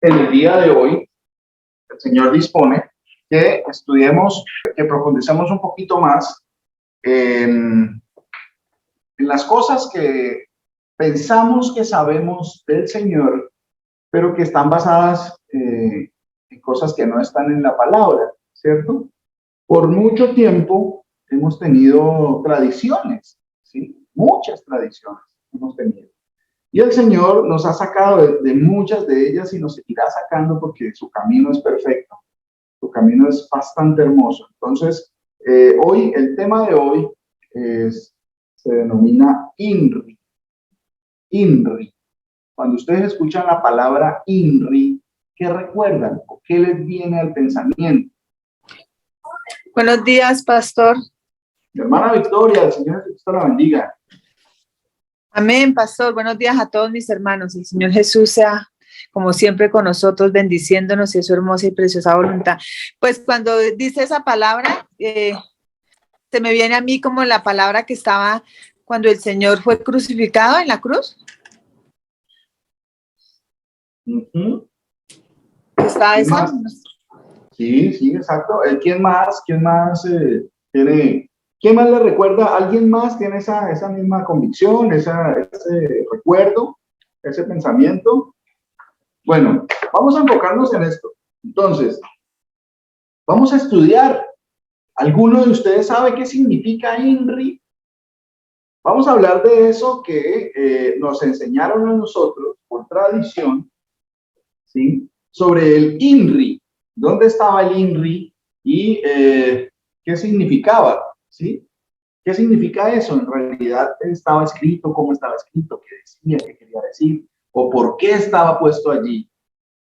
En el día de hoy, el Señor dispone que estudiemos, que profundicemos un poquito más en las cosas que pensamos que sabemos del Señor, pero que están basadas en cosas que no están en la palabra, ¿cierto? Por mucho tiempo hemos tenido tradiciones, ¿sí? Muchas tradiciones hemos tenido. Y el Señor nos ha sacado de muchas de ellas y nos seguirá sacando porque su camino es perfecto, su camino es bastante hermoso. Entonces, hoy, el tema de hoy se denomina INRI. INRI. Cuando ustedes escuchan la palabra INRI, ¿qué recuerdan o qué les viene al pensamiento? Buenos días, pastor. Mi hermana Victoria, el Señor Jesucristo la bendiga. Amén, pastor. Buenos días a todos mis hermanos. El Señor Jesús sea, como siempre, con nosotros, bendiciéndonos y es su hermosa y preciosa voluntad. Pues cuando dice esa palabra, se me viene a mí como la palabra que estaba cuando el Señor fue crucificado en la cruz. ¿Está esa? Sí, sí, exacto. ¿Quién más tiene, quién más le recuerda? ¿Alguien más tiene esa misma convicción, ese recuerdo, ese pensamiento? Bueno, vamos a enfocarnos en esto. Entonces, vamos a estudiar. ¿Alguno de ustedes sabe qué significa INRI? Vamos a hablar de eso que nos enseñaron a nosotros por tradición, ¿sí? Sobre el INRI. ¿Dónde estaba el INRI y qué significaba? ¿Sí? ¿Qué significa eso? En realidad estaba escrito, cómo estaba escrito, qué decía, qué quería decir, o por qué estaba puesto allí,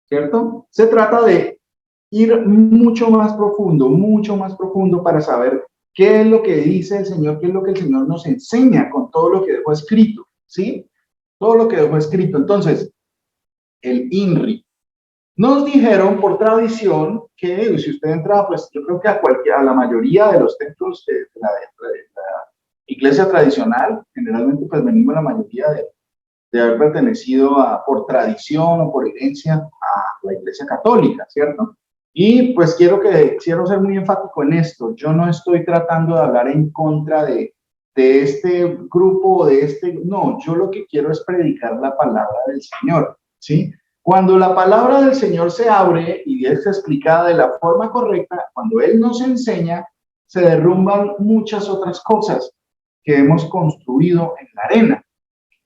¿cierto? Se trata de ir mucho más profundo para saber qué es lo que dice el Señor, qué es lo que el Señor nos enseña con todo lo que dejó escrito, ¿sí? Todo lo que dejó escrito. Entonces, el INRI. Nos dijeron por tradición que si usted entra, pues yo creo que a la mayoría de los templos de la iglesia tradicional, generalmente pues venimos la mayoría de haber pertenecido por tradición o por herencia a la iglesia católica, ¿cierto? Y pues quiero ser muy enfático en esto. Yo no estoy tratando de hablar en contra de este grupo, no, yo lo que quiero es predicar la palabra del Señor, ¿sí? Cuando la palabra del Señor se abre y es explicada de la forma correcta, cuando Él nos enseña, se derrumban muchas otras cosas que hemos construido en la arena,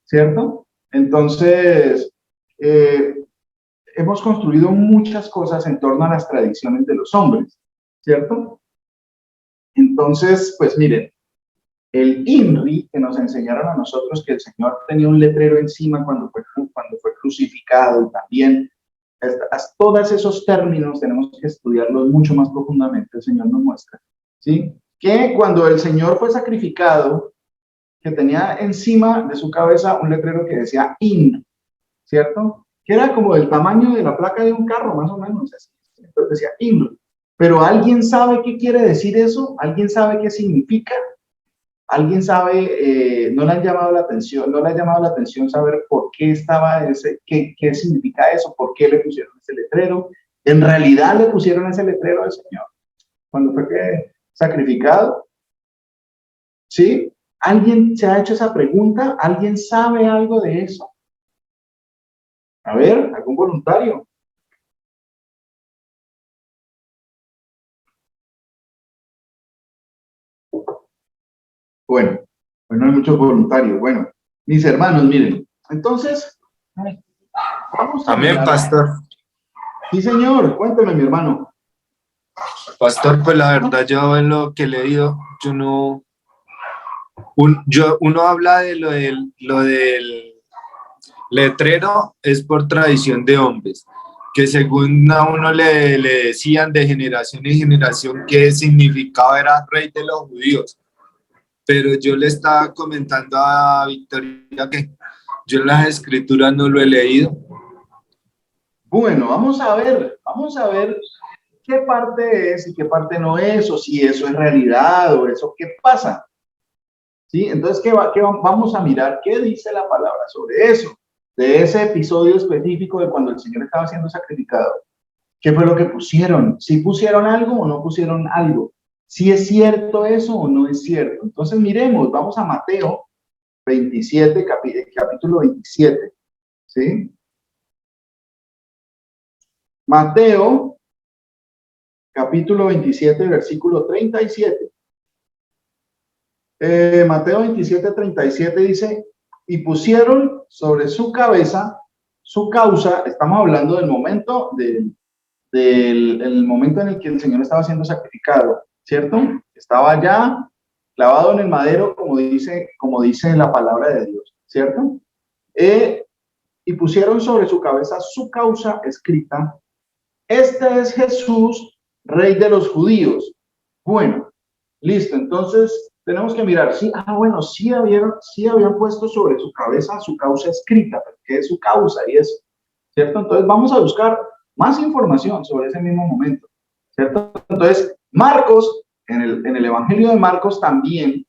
¿cierto? Entonces, hemos construido muchas cosas en torno a las tradiciones de los hombres, ¿cierto? Entonces, pues miren, el INRI que nos enseñaron a nosotros que el Señor tenía un letrero encima cuando fue crucificado y también todos esos términos tenemos que estudiarlos mucho más profundamente, el Señor nos muestra, ¿sí? Que cuando el Señor fue sacrificado, que tenía encima de su cabeza un letrero que decía IN, ¿cierto? Que era como del tamaño de la placa de un carro, más o menos, así. Entonces decía IN. Pero ¿alguien sabe qué quiere decir eso? ¿Alguien sabe qué significa? ¿Alguien sabe, no le ha llamado la atención saber por qué estaba qué significa eso? ¿Por qué le pusieron ese letrero? ¿En realidad le pusieron ese letrero al Señor cuando fue sacrificado? ¿Sí? ¿Alguien se ha hecho esa pregunta? ¿Alguien sabe algo de eso? A ver, ¿algún voluntario? Bueno, pues no hay muchos voluntarios. Bueno, mis hermanos, miren, entonces, vamos a Amén, pastor. Sí, señor, cuénteme, mi hermano. Pastor, pues la verdad, yo en lo que he leído, uno habla de lo del letrero, es por tradición de hombres, que según a uno le decían de generación en generación qué significaba era rey de los judíos. Pero yo le estaba comentando a Victoria que yo en las escrituras no lo he leído. Bueno, vamos a ver qué parte es y qué parte no es, o si eso es realidad, o eso qué pasa. ¿Sí? Entonces, vamos a mirar qué dice la palabra sobre eso. de ese episodio específico de cuando el Señor estaba siendo sacrificado. ¿Qué fue lo que pusieron? ¿Si pusieron algo o no pusieron algo? ¿Si es cierto eso o no es cierto? Entonces miremos, vamos a Mateo 27, capítulo 27, ¿sí? Mateo, capítulo 27, versículo 37. Mateo 27, 37 dice, y pusieron sobre su cabeza su causa. Estamos hablando del momento, el momento en el que el Señor estaba siendo sacrificado, ¿cierto? Estaba ya clavado en el madero, como dice la palabra de Dios, ¿cierto? Y pusieron sobre su cabeza su causa escrita, este es Jesús, Rey de los judíos. Bueno, listo, entonces tenemos que mirar, sí, bueno, sí habían puesto sobre su cabeza su causa escrita, pero ¿qué es su causa? Y eso, ¿cierto? Entonces vamos a buscar más información sobre ese mismo momento, ¿cierto? Entonces, Marcos, en el Evangelio de Marcos también,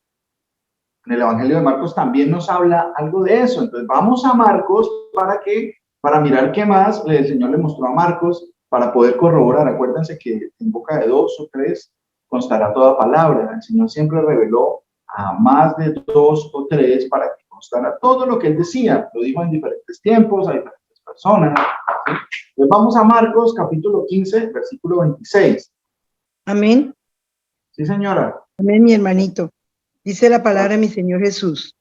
nos habla algo de eso. Entonces vamos a Marcos para mirar qué más el Señor le mostró a Marcos para poder corroborar. Acuérdense que en boca de 2 o 3 constará toda palabra. El Señor siempre reveló a más de 2 o 3 para que constara todo lo que él decía. Lo dijo en diferentes tiempos, a diferentes personas. ¿Sí? Pues vamos a Marcos, capítulo 15, versículo 26. Amén. Sí, señora. Amén, mi hermanito. Dice la palabra de mi Señor Jesús.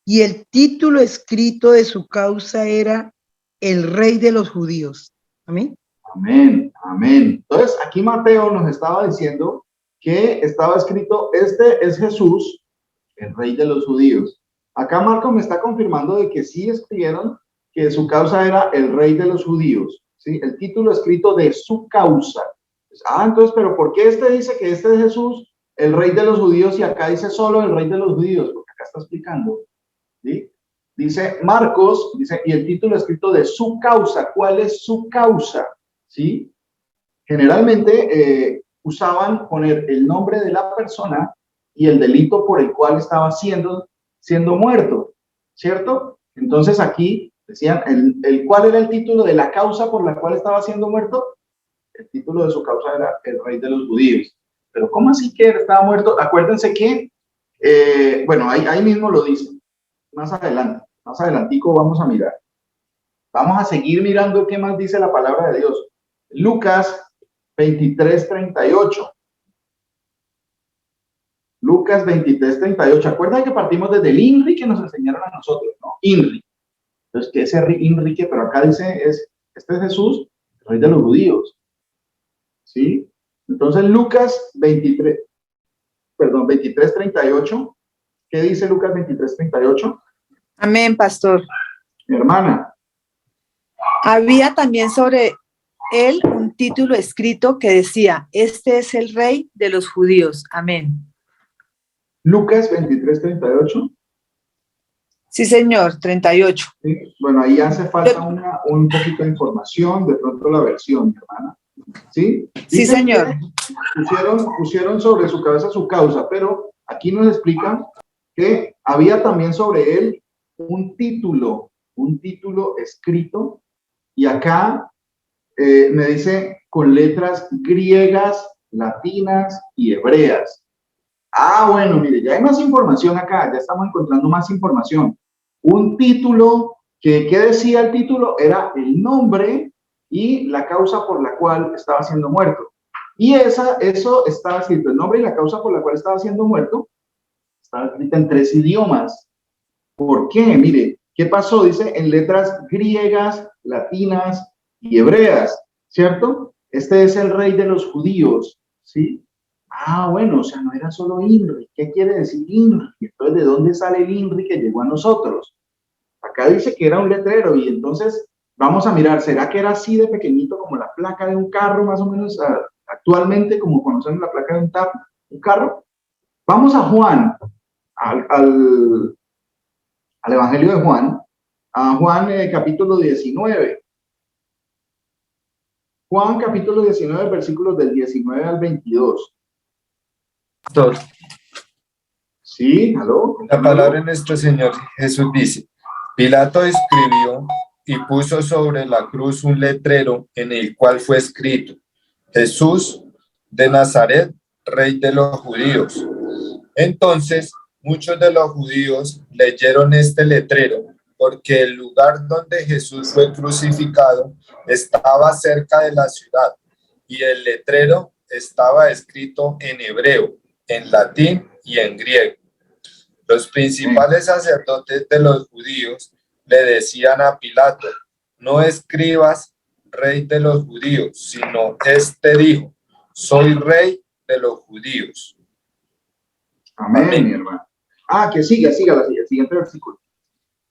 Y el título escrito de su causa era el Rey de los Judíos. Amén. Amén, amén. Entonces, aquí Mateo nos estaba diciendo que estaba escrito, este es Jesús, el Rey de los judíos. Acá Marco me está confirmando de que sí escribieron que su causa era el Rey de los judíos, ¿sí? El título escrito de su causa. Entonces, pero ¿por qué este dice que este es Jesús, el Rey de los judíos, y acá dice solo el Rey de los judíos? Porque acá está explicando, ¿sí? Dice Marcos, dice, y el título escrito de su causa. ¿Cuál es su causa? ¿Sí? Generalmente usaban poner el nombre de la persona y el delito por el cual estaba siendo muerto, ¿cierto? Entonces aquí decían, ¿cuál era el título de la causa por la cual estaba siendo muerto? El título de su causa era el Rey de los judíos. Pero ¿cómo así que estaba muerto? Acuérdense que, bueno, ahí mismo lo dice. Más adelantico vamos a mirar. Vamos a seguir mirando qué más dice la palabra de Dios. Lucas 23:38. Lucas 23:38. ¿Acuerdan que partimos desde el INRI que nos enseñaron a nosotros, ¿no? INRI. Entonces, ¿qué es INRI? Pero acá dice, este es Jesús, el Rey de los judíos. ¿Sí? Entonces, Lucas 23:38. ¿Qué dice Lucas 23:38? Amén, pastor. Mi hermana. Había también sobre él un título escrito que decía, este es el Rey de los judíos. Amén. Lucas 23:38. Sí, señor, 38. ¿Sí? Bueno, ahí hace falta un poquito de información, de pronto la versión, mi hermana. ¿Sí? Sí, señor. Pusieron sobre su cabeza su causa, pero aquí nos explican que había también sobre él un título escrito, y acá me dice con letras griegas, latinas y hebreas. Bueno, mire, ya hay más información acá, ya estamos encontrando más información. Un título, ¿qué decía el título? Era el nombre y la causa por la cual estaba siendo muerto. Y eso estaba escrito, el nombre y la causa por la cual estaba siendo muerto, estaba escrita en 3 idiomas. ¿Por qué? Mire, ¿qué pasó? Dice en letras griegas, latinas y hebreas, ¿cierto? Este es el Rey de los judíos, ¿sí? Bueno, o sea, no era solo INRI. ¿Qué quiere decir INRI? Entonces, ¿de dónde sale el INRI que llegó a nosotros? Acá dice que era un letrero, y entonces vamos a mirar, ¿será que era así de pequeñito como la placa de un carro, más o menos actualmente, como conocemos la placa de un carro? Vamos a Juan, al Evangelio de Juan, a Juan capítulo 19. Juan capítulo 19, versículos del 19 al 22. Sí, ¿aló? La palabra de nuestro Señor Jesús dice, Pilato escribió y puso sobre la cruz un letrero en el cual fue escrito: Jesús de Nazaret, Rey de los judíos. Entonces, muchos de los judíos leyeron este letrero porque el lugar donde Jesús fue crucificado estaba cerca de la ciudad y el letrero estaba escrito en hebreo, en latín y en griego. Los principales sacerdotes de los judíos le decían a Pilato: no escribas Rey de los judíos, sino este dijo: soy Rey de los judíos. Amén, mi hermano. Que siga el siguiente versículo.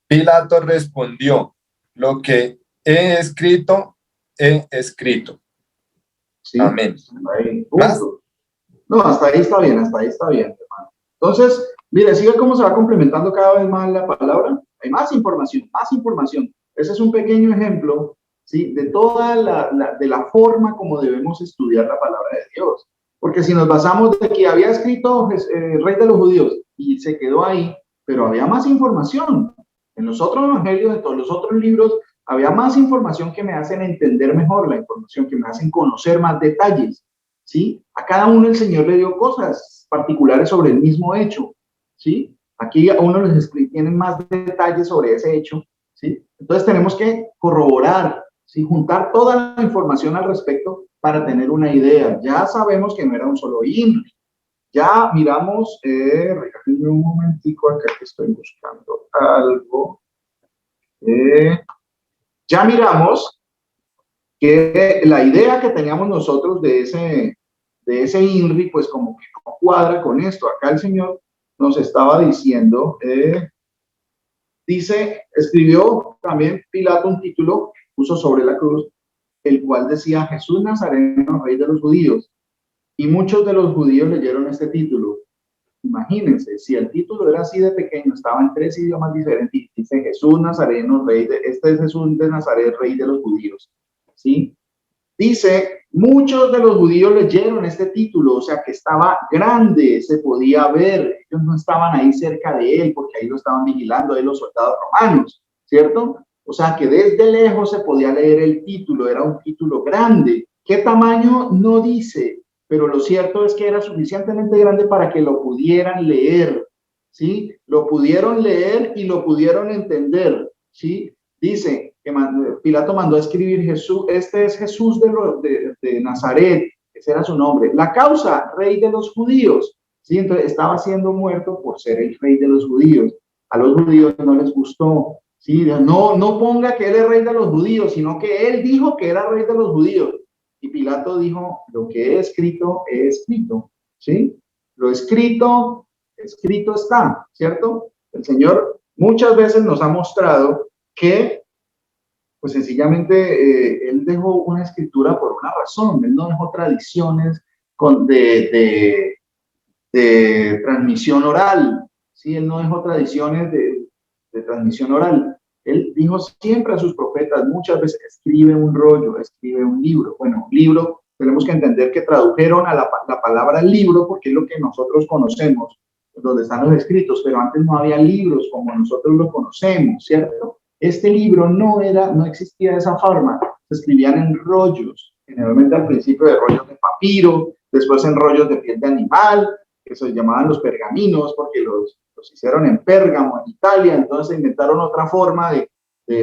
Pilato respondió: lo que he escrito, he escrito. Sí. Amén. Ahí, ¿Más? No, hasta ahí está bien, hermano. Entonces, mire, sigue cómo se va complementando cada vez más la palabra. Hay más información, más información. Ese es un pequeño ejemplo, ¿sí? De toda de la forma como debemos estudiar la palabra de Dios. Porque si nos basamos de que había escrito Rey de los judíos y se quedó ahí, pero había más información. En los otros evangelios, en todos los otros libros, había más información que me hacen entender mejor la información, que me hacen conocer más detalles, ¿sí? A cada uno el Señor le dio cosas particulares sobre el mismo hecho, ¿sí? Aquí a uno les tienen más detalles sobre ese hecho, ¿sí? Entonces tenemos que corroborar, ¿sí? Juntar toda la información al respecto para tener una idea. Ya sabemos que no era un solo INRI. Ya miramos, regálenme un momentico acá que estoy buscando algo. Ya miramos que la idea que teníamos nosotros de ese INRI, pues como que no cuadra con esto. Acá el Señor nos estaba diciendo, escribió también Pilato un título, puso sobre la cruz, el cual decía: Jesús Nazareno, Rey de los judíos. Y muchos de los judíos leyeron este título. Imagínense, si el título era así de pequeño, estaba en 3 idiomas diferentes, dice Jesús Nazareno, este es Jesús de Nazaret, Rey de los judíos, ¿sí? Dice, muchos de los judíos leyeron este título, o sea que estaba grande, se podía ver, ellos no estaban ahí cerca de él, porque ahí lo estaban vigilando ahí los soldados romanos, ¿cierto? O sea que desde lejos se podía leer el título, era un título grande. ¿Qué tamaño? No dice, pero lo cierto es que era suficientemente grande para que lo pudieran leer, ¿sí? Lo pudieron leer y lo pudieron entender, ¿sí? Dice que Pilato mandó a escribir: Jesús, este es Jesús de Nazaret, ese era su nombre. La causa: Rey de los judíos, ¿sí? Entonces estaba siendo muerto por ser el Rey de los judíos. A los judíos no les gustó, ¿sí? No ponga que él es Rey de los judíos, sino que él dijo que era Rey de los judíos. Y Pilato dijo: lo que he escrito, ¿sí? Lo escrito, escrito está, ¿cierto? El Señor muchas veces nos ha mostrado que, pues sencillamente, Él dejó una escritura por una razón. Él no dejó tradiciones de transmisión oral, ¿sí? Él no dejó tradiciones de transmisión oral. Él dijo siempre a sus profetas, muchas veces: escribe un rollo, escribe un libro. Bueno, un libro, tenemos que entender que tradujeron a la palabra libro porque es lo que nosotros conocemos, donde están los escritos, pero antes no había libros como nosotros los conocemos, ¿cierto? Este libro no existía de esa forma, se escribían en rollos, generalmente al principio de rollos de papiro, después en rollos de piel de animal, que se llamaban los pergaminos, porque los hicieron en Pérgamo, en Italia. Entonces inventaron otra forma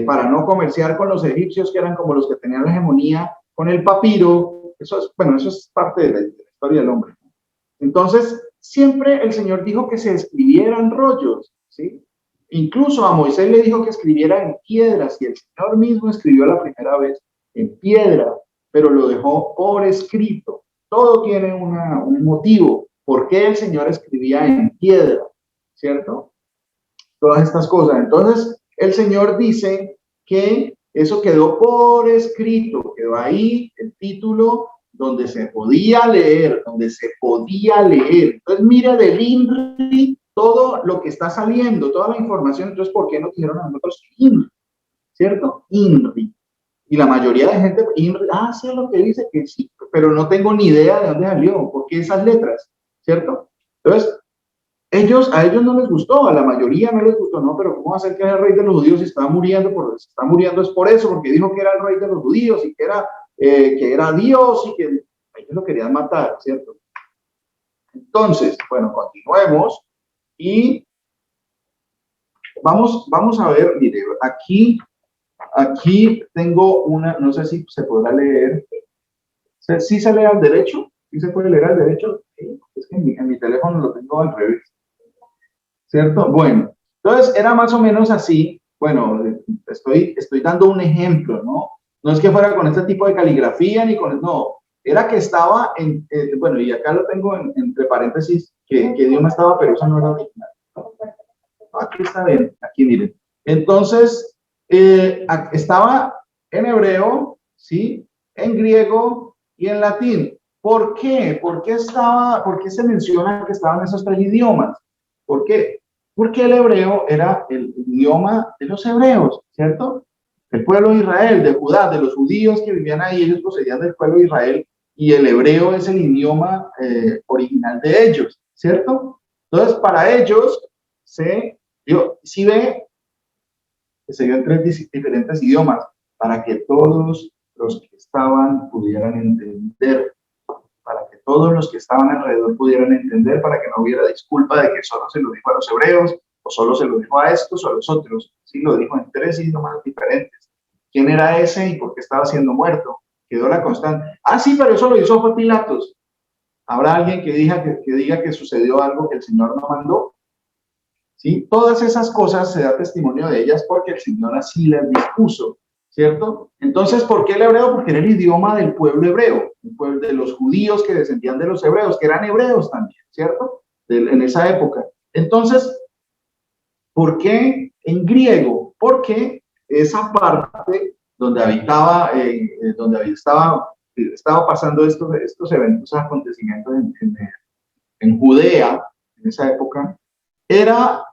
para no comerciar con los egipcios, que eran como los que tenían la hegemonía con el papiro. Eso es parte de la historia del hombre. Entonces, siempre el Señor dijo que se escribieran rollos, ¿sí? Incluso a Moisés le dijo que escribiera en piedras, y el Señor mismo escribió la primera vez en piedra, pero lo dejó por escrito. Todo tiene un motivo. ¿Por qué el Señor escribía en piedra? ¿Cierto? Todas estas cosas. Entonces, el Señor dice que eso quedó por escrito, quedó ahí el título donde se podía leer, Entonces, mira del INRI todo lo que está saliendo, toda la información. Entonces, ¿por qué no dijeron a nosotros INRI? ¿Cierto? INRI. Y la mayoría de gente, INRI, sí es lo que dice, que sí, pero no tengo ni idea de dónde salió, por qué esas letras, ¿cierto? Entonces, a ellos no les gustó, a la mayoría no les gustó, no, pero ¿cómo va a ser que era el rey de los judíos y está muriendo? Se está muriendo es por eso, porque dijo que era el rey de los judíos y que era Dios y que ellos lo querían matar, ¿cierto? Entonces, bueno, continuemos y vamos a ver, mire, aquí tengo una, no sé si se podrá leer, ¿sí se lee al derecho? ¿Sí se puede leer al derecho? Es que en mi teléfono lo tengo al revés, ¿cierto? Bueno, entonces era más o menos así, bueno, estoy dando un ejemplo, ¿no? No es que fuera con este tipo de caligrafía ni con, no, era que estaba bueno, y acá lo tengo entre paréntesis, que idioma estaba, pero esa no era original. Aquí está bien, aquí miren. Entonces, estaba en hebreo, ¿sí? En griego y en latín. ¿Por qué? ¿Por qué se menciona que estaban esos tres idiomas? ¿Por qué? Porque el hebreo era el idioma de los hebreos, ¿cierto? El pueblo de Israel, de Judá, de los judíos que vivían ahí, ellos procedían del pueblo de Israel y el hebreo es el idioma original de ellos, ¿cierto? Entonces, para ellos, si ve que se dio en tres diferentes idiomas para que todos los que estaban pudieran entender, para que todos los que estaban alrededor pudieran entender, para que no hubiera disculpa de que solo se lo dijo a los hebreos, o solo se lo dijo a estos o a los otros. Sí, lo dijo en tres idiomas diferentes. ¿Quién era ese y por qué estaba siendo muerto? Quedó la constante. Ah, sí, pero eso lo hizo fue Pilatos. ¿Habrá alguien que diga que sucedió algo que el Señor no mandó? ¿Sí? Todas esas cosas se da testimonio de ellas porque el Señor así las dispuso, ¿cierto? Entonces, ¿por qué el hebreo? Porque era el idioma del pueblo hebreo, el pueblo de los judíos que descendían de los hebreos, que eran hebreos también, ¿cierto? En esa época. Entonces, ¿por qué en griego? Porque esa parte donde estaba pasando estos eventos, acontecimientos en Judea, en esa época,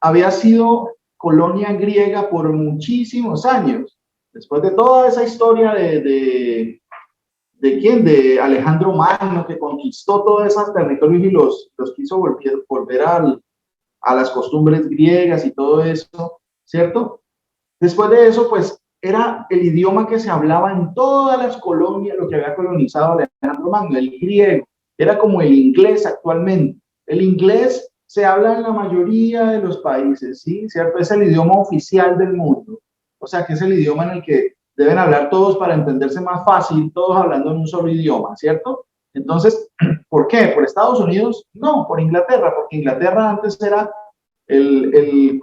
había sido colonia griega por muchísimos años. Después de toda esa historia ¿de quién? De Alejandro Magno, que conquistó todos esos territorios y los quiso volver a las costumbres griegas y todo eso, ¿cierto? Después de eso, pues, era el idioma que se hablaba en todas las colonias, lo que había colonizado Alejandro Magno, el griego. Era como el inglés actualmente. El inglés se habla en la mayoría de los países, ¿sí? ¿Cierto? Es el idioma oficial del mundo. O sea, que es el idioma en el que deben hablar todos para entenderse más fácil, todos hablando en un solo idioma, ¿cierto? Entonces, ¿por qué? ¿Por Estados Unidos? No, por Inglaterra, porque Inglaterra antes era el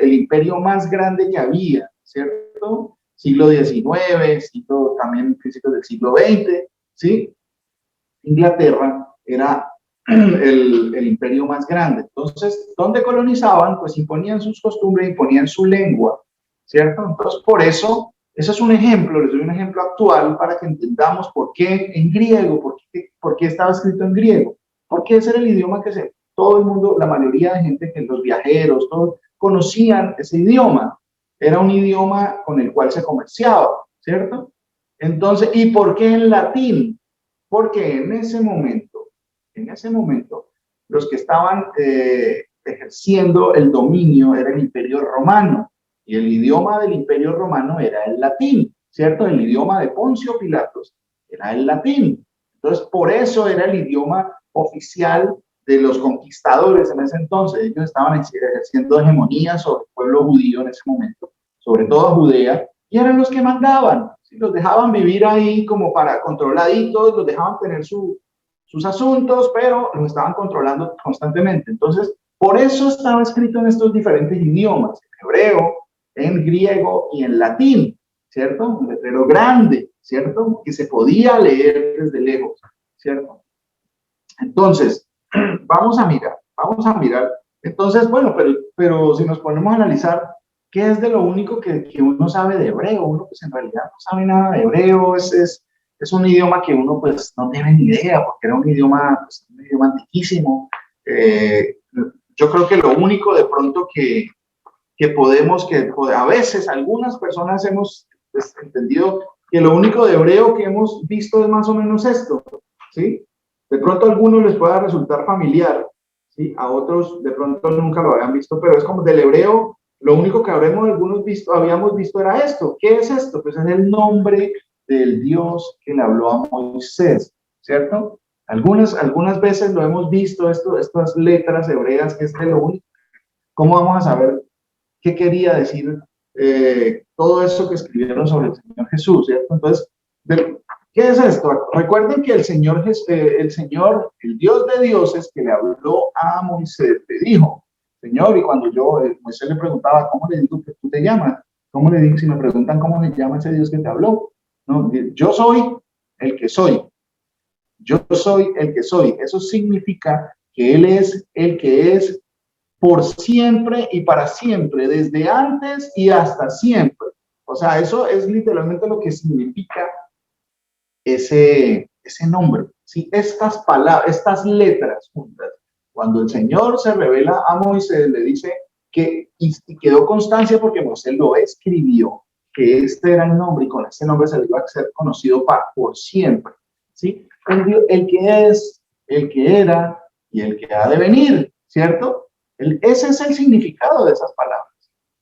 imperio más grande que había, ¿cierto? Siglo XIX, también principios del siglo XX, ¿sí? Inglaterra era el imperio más grande. Entonces, ¿dónde colonizaban? Pues imponían sus costumbres, imponían su lengua, ¿cierto? Entonces, por eso es un ejemplo, les doy un ejemplo actual para que entendamos por qué en griego, por qué estaba escrito en griego, porque ese era el idioma que todo el mundo, la mayoría de gente, que los viajeros, todos conocían ese idioma. Era un idioma con el cual se comerciaba, ¿cierto? Entonces, ¿y por qué en latín? Porque en ese momento, los que estaban ejerciendo el dominio era el Imperio Romano, y el idioma del Imperio Romano era el latín, ¿cierto? El idioma de Poncio Pilatos era el latín. Entonces, por eso era el idioma oficial de los conquistadores en ese entonces. Ellos estaban ejerciendo hegemonía sobre el pueblo judío en ese momento, sobre todo Judea, y eran los que mandaban. ¿Sí? Los dejaban vivir ahí como para controladitos, los dejaban tener sus asuntos, pero los estaban controlando constantemente. Entonces, por eso estaba escrito en estos diferentes idiomas, en hebreo, en griego y en latín, ¿cierto? Un letrero grande, ¿cierto? Que se podía leer desde lejos, ¿cierto? Entonces, vamos a mirar. Entonces, bueno, pero si nos ponemos a analizar, ¿qué es de lo único que uno sabe de hebreo? Uno pues en realidad no sabe nada de hebreo, es un idioma que uno pues no tiene ni idea, porque era un idioma antiquísimo. Yo creo que lo único de pronto que a veces algunas personas hemos entendido que lo único de hebreo que hemos visto es más o menos esto, ¿sí? De pronto a algunos les pueda resultar familiar, ¿sí? A otros de pronto nunca lo habían visto, pero es como del hebreo, lo único que habíamos visto era esto. ¿Qué es esto? Pues es el nombre del Dios que le habló a Moisés, ¿cierto? Algunas veces lo hemos visto, estas letras hebreas, que es de lo único. ¿Cómo vamos a saber qué quería decir todo eso que escribieron sobre el Señor Jesús, ¿cierto? Entonces, ¿qué es esto? Recuerden que el el Dios de dioses que le habló a Moisés, le dijo, Señor, y cuando Moisés le preguntaba, ¿cómo le digo que tú te llamas? ¿Cómo le digo, si me preguntan cómo le llama ese Dios que te habló? No, yo soy el que soy. Yo soy el que soy. Eso significa que Él es el que es por siempre y para siempre, desde antes y hasta siempre. O sea, eso es literalmente lo que significa ese nombre. ¿Sí? Estas palabras, estas letras juntas, cuando el Señor se revela a Moisés, le dice y quedó constancia porque Moisés lo escribió, que este era el nombre y con este nombre se le iba a ser conocido por siempre. ¿Sí? El que es, el que era y el que ha de venir, ¿cierto? Ese es el significado de esas palabras.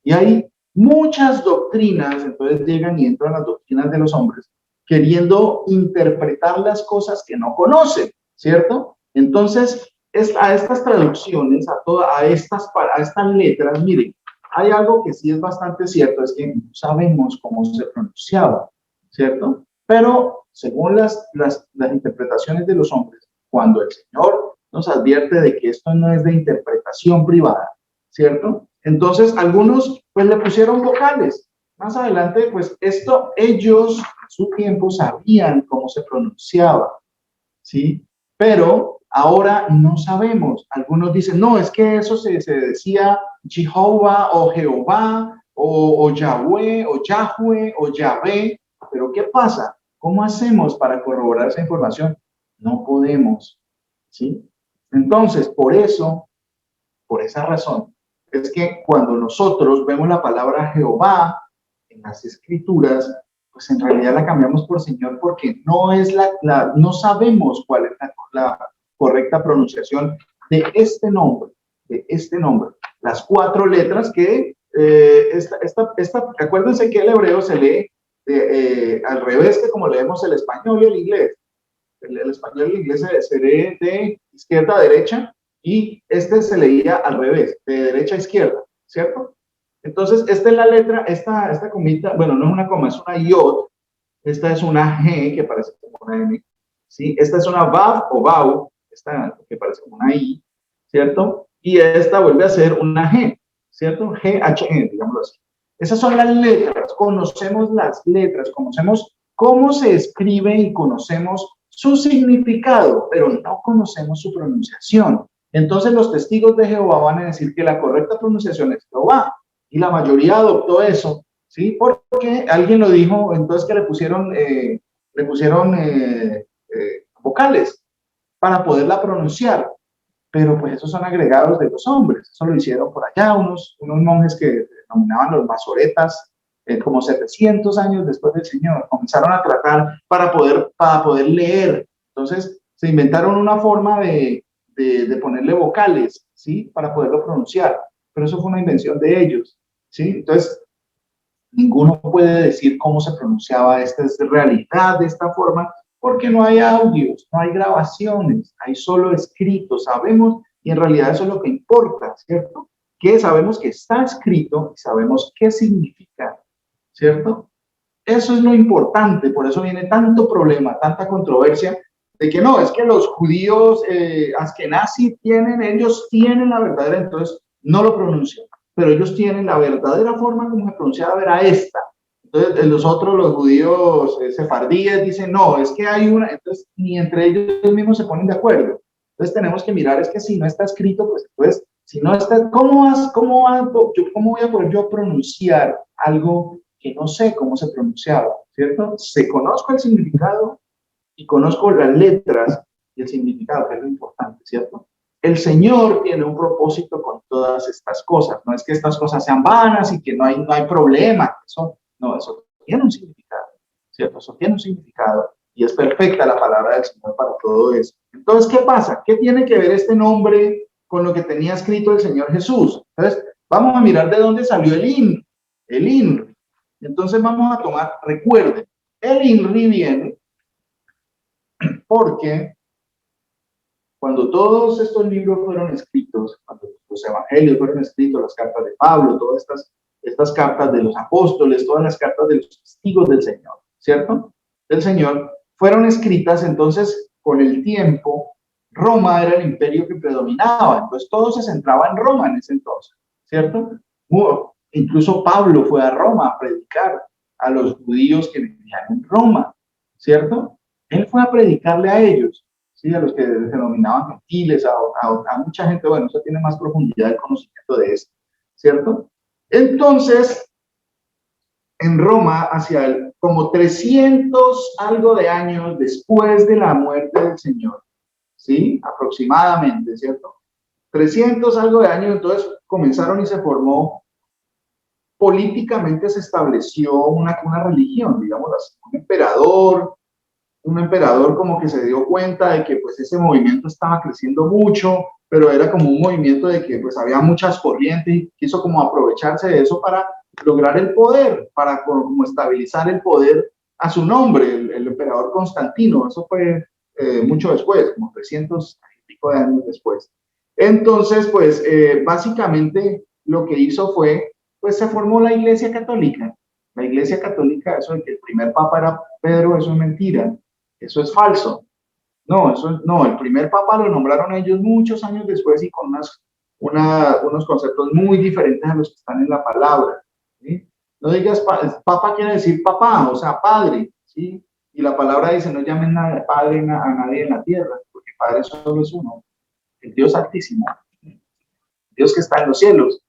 Y hay muchas doctrinas, entonces llegan y entran las doctrinas de los hombres, queriendo interpretar las cosas que no conocen, ¿cierto? Entonces, a estas traducciones, a estas letras, miren, hay algo que sí es bastante cierto, es que no sabemos cómo se pronunciaba, ¿cierto? Pero según las interpretaciones de los hombres, cuando el Señor nos advierte de que esto no es de interpretación privada, ¿cierto? Entonces, algunos pues le pusieron vocales. Más adelante, pues ellos en su tiempo sabían cómo se pronunciaba, ¿sí? Pero ahora no sabemos. Algunos dicen, no, es que eso se decía Jehová o Jehová o Yahweh o Yahweh o Yahvé. Pero ¿qué pasa? ¿Cómo hacemos para corroborar esa información? No podemos, ¿sí? Entonces, por esa razón, es que cuando nosotros vemos la palabra Jehová en las escrituras, pues en realidad la cambiamos por Señor porque no es no sabemos cuál es la correcta pronunciación de este nombre, Las 4 letras que, acuérdense que el hebreo se lee al revés que como leemos el español y el inglés. El español y el inglés se lee de izquierda a derecha y se leía al revés, de derecha a izquierda, ¿cierto? Entonces, esta es la letra, esta comita, bueno, no es una coma, es una yod, esta es una G que parece como una M, ¿sí? Esta es una vav o vau, esta que parece como una I, ¿cierto? Y esta vuelve a ser una G, ¿cierto? G-H-E, digámoslo así. Esas son las letras, conocemos las letras, conocemos cómo se escribe y conocemos su significado, pero no conocemos su pronunciación. Entonces los testigos de Jehová van a decir que la correcta pronunciación es Jehová, y la mayoría adoptó eso, ¿sí? Porque alguien lo dijo, entonces que le pusieron vocales para poderla pronunciar, pero pues esos son agregados de los hombres, eso lo hicieron por allá unos monjes que denominaban los masoretas, como 700 años después del Señor, comenzaron a tratar para poder leer. Entonces se inventaron una forma de ponerle vocales, ¿sí? Para poderlo pronunciar, pero eso fue una invención de ellos, ¿sí? Entonces ninguno puede decir cómo se pronunciaba esta realidad de esta forma, porque no hay audios, no hay grabaciones, hay solo escritos, sabemos, y en realidad eso es lo que importa, ¿cierto? Que sabemos que está escrito y sabemos qué significa, ¿cierto? Eso es lo importante, por eso viene tanto problema, tanta controversia, de que no, es que los judíos askenazí ellos tienen la verdadera, entonces no lo pronuncian, pero ellos tienen la verdadera forma como se pronunciaba, era esta. Entonces los judíos sefardíes dicen, no, es que hay una, entonces ni entre ellos mismos se ponen de acuerdo. Entonces tenemos que mirar, es que si no está escrito, pues entonces, si no está, ¿cómo voy a poder yo pronunciar algo que no sé cómo se pronunciaba, ¿cierto? Se conozco el significado y conozco las letras y el significado, que es lo importante, ¿cierto? El Señor tiene un propósito con todas estas cosas, no es que estas cosas sean vanas y que no hay problema, eso tiene un significado, ¿cierto? Eso tiene un significado y es perfecta la palabra del Señor para todo eso. Entonces, ¿qué pasa? ¿Qué tiene que ver este nombre con lo que tenía escrito el Señor Jesús. Entonces, vamos a mirar de dónde salió el INRI. Entonces vamos a tomar, recuerden, el INRI viene porque cuando todos estos libros fueron escritos, cuando los evangelios fueron escritos, las cartas de Pablo, todas estas cartas de los apóstoles, todas las cartas de los testigos del Señor, ¿cierto? Del Señor, fueron escritas, entonces, con el tiempo, Roma era el imperio que predominaba, entonces todo se centraba en Roma en ese entonces, ¿cierto? Incluso Pablo fue a Roma a predicar a los judíos que vivían en Roma, ¿cierto? Él fue a predicarle a ellos, ¿sí? A los que se denominaban gentiles, a mucha gente. Bueno, eso tiene más profundidad el conocimiento de esto, ¿cierto? Entonces, en Roma, hacia como 300 algo de años después de la muerte del Señor, ¿sí? Aproximadamente, ¿cierto? 300 algo de años, entonces comenzaron y se formó, políticamente se estableció una religión, digamos así, un emperador como que se dio cuenta de que pues ese movimiento estaba creciendo mucho, pero era como un movimiento de que pues había muchas corrientes y quiso como aprovecharse de eso para lograr el poder, para como estabilizar el poder a su nombre, el emperador Constantino. Eso fue mucho después, como 300 y pico de años después. Entonces, pues básicamente lo que hizo fue, pues se formó la Iglesia Católica. La Iglesia Católica, eso de que el primer papa era Pedro, eso es mentira, eso es falso. No, el primer papa lo nombraron ellos muchos años después y con unos conceptos muy diferentes a los que están en la palabra, ¿sí? No digas, papa quiere decir papá, o sea, padre, ¿sí? Y la palabra dice, no llamen padre a nadie en la tierra, porque padre solo es uno, el Dios Altísimo, Dios que está en los cielos.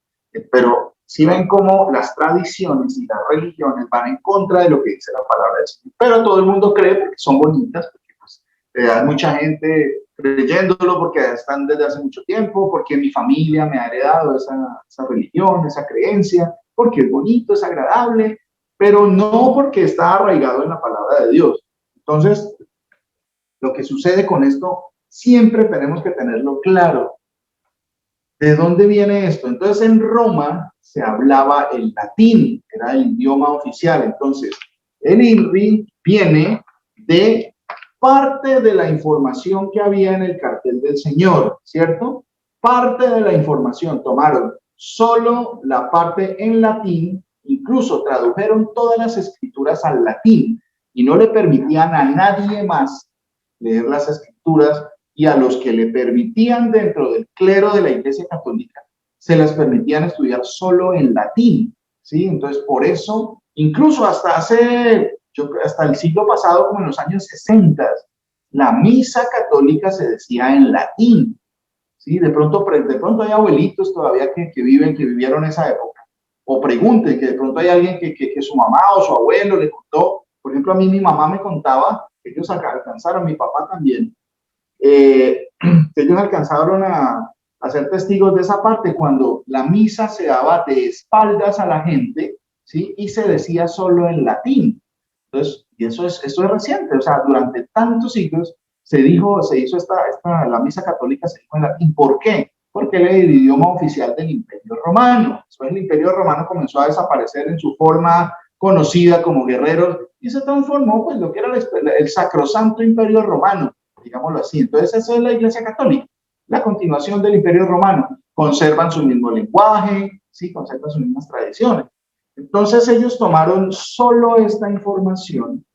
Pero si ven cómo las tradiciones y las religiones van en contra de lo que dice la palabra del Señor, pero todo el mundo cree porque son bonitas, porque pues hay mucha gente creyéndolo porque están desde hace mucho tiempo, porque mi familia me ha heredado esa religión, esa creencia, porque es bonito, es agradable, pero no porque está arraigado en la palabra de Dios. Entonces, lo que sucede con esto, siempre tenemos que tenerlo claro. ¿De dónde viene esto? Entonces, en Roma se hablaba el latín, era el idioma oficial. Entonces, el INRI viene de parte de la información que había en el cartel del Señor, ¿cierto? Parte de la información, tomaron solo la parte en latín, incluso tradujeron todas las escrituras al latín y no le permitían a nadie más leer las escrituras, y a los que le permitían dentro del clero de la Iglesia Católica se les permitían estudiar solo en latín, ¿sí? Entonces, por eso, incluso hasta el siglo pasado, como en los años 60, la misa católica se decía en latín, ¿sí? De pronto hay abuelitos todavía que vivieron esa época, o pregunten, que de pronto hay alguien que su mamá o su abuelo le contó. Por ejemplo, a mí mi mamá me contaba que ellos alcanzaron, mi papá también, ellos alcanzaron a ser testigos de esa parte cuando la misa se daba de espaldas a la gente, ¿sí? Y se decía solo en latín. Entonces, y esto es reciente, o sea, durante tantos siglos se hizo la misa católica se dijo en latín. ¿Por qué? Porque era el idioma oficial del Imperio Romano. Después el Imperio Romano comenzó a desaparecer en su forma conocida como guerreros y se transformó pues lo que era el sacrosanto Imperio Romano, digámoslo así. Entonces, eso es la Iglesia Católica, la continuación del Imperio Romano. Conservan su mismo lenguaje, ¿sí? Conservan sus mismas tradiciones. Entonces, ellos tomaron solo esta información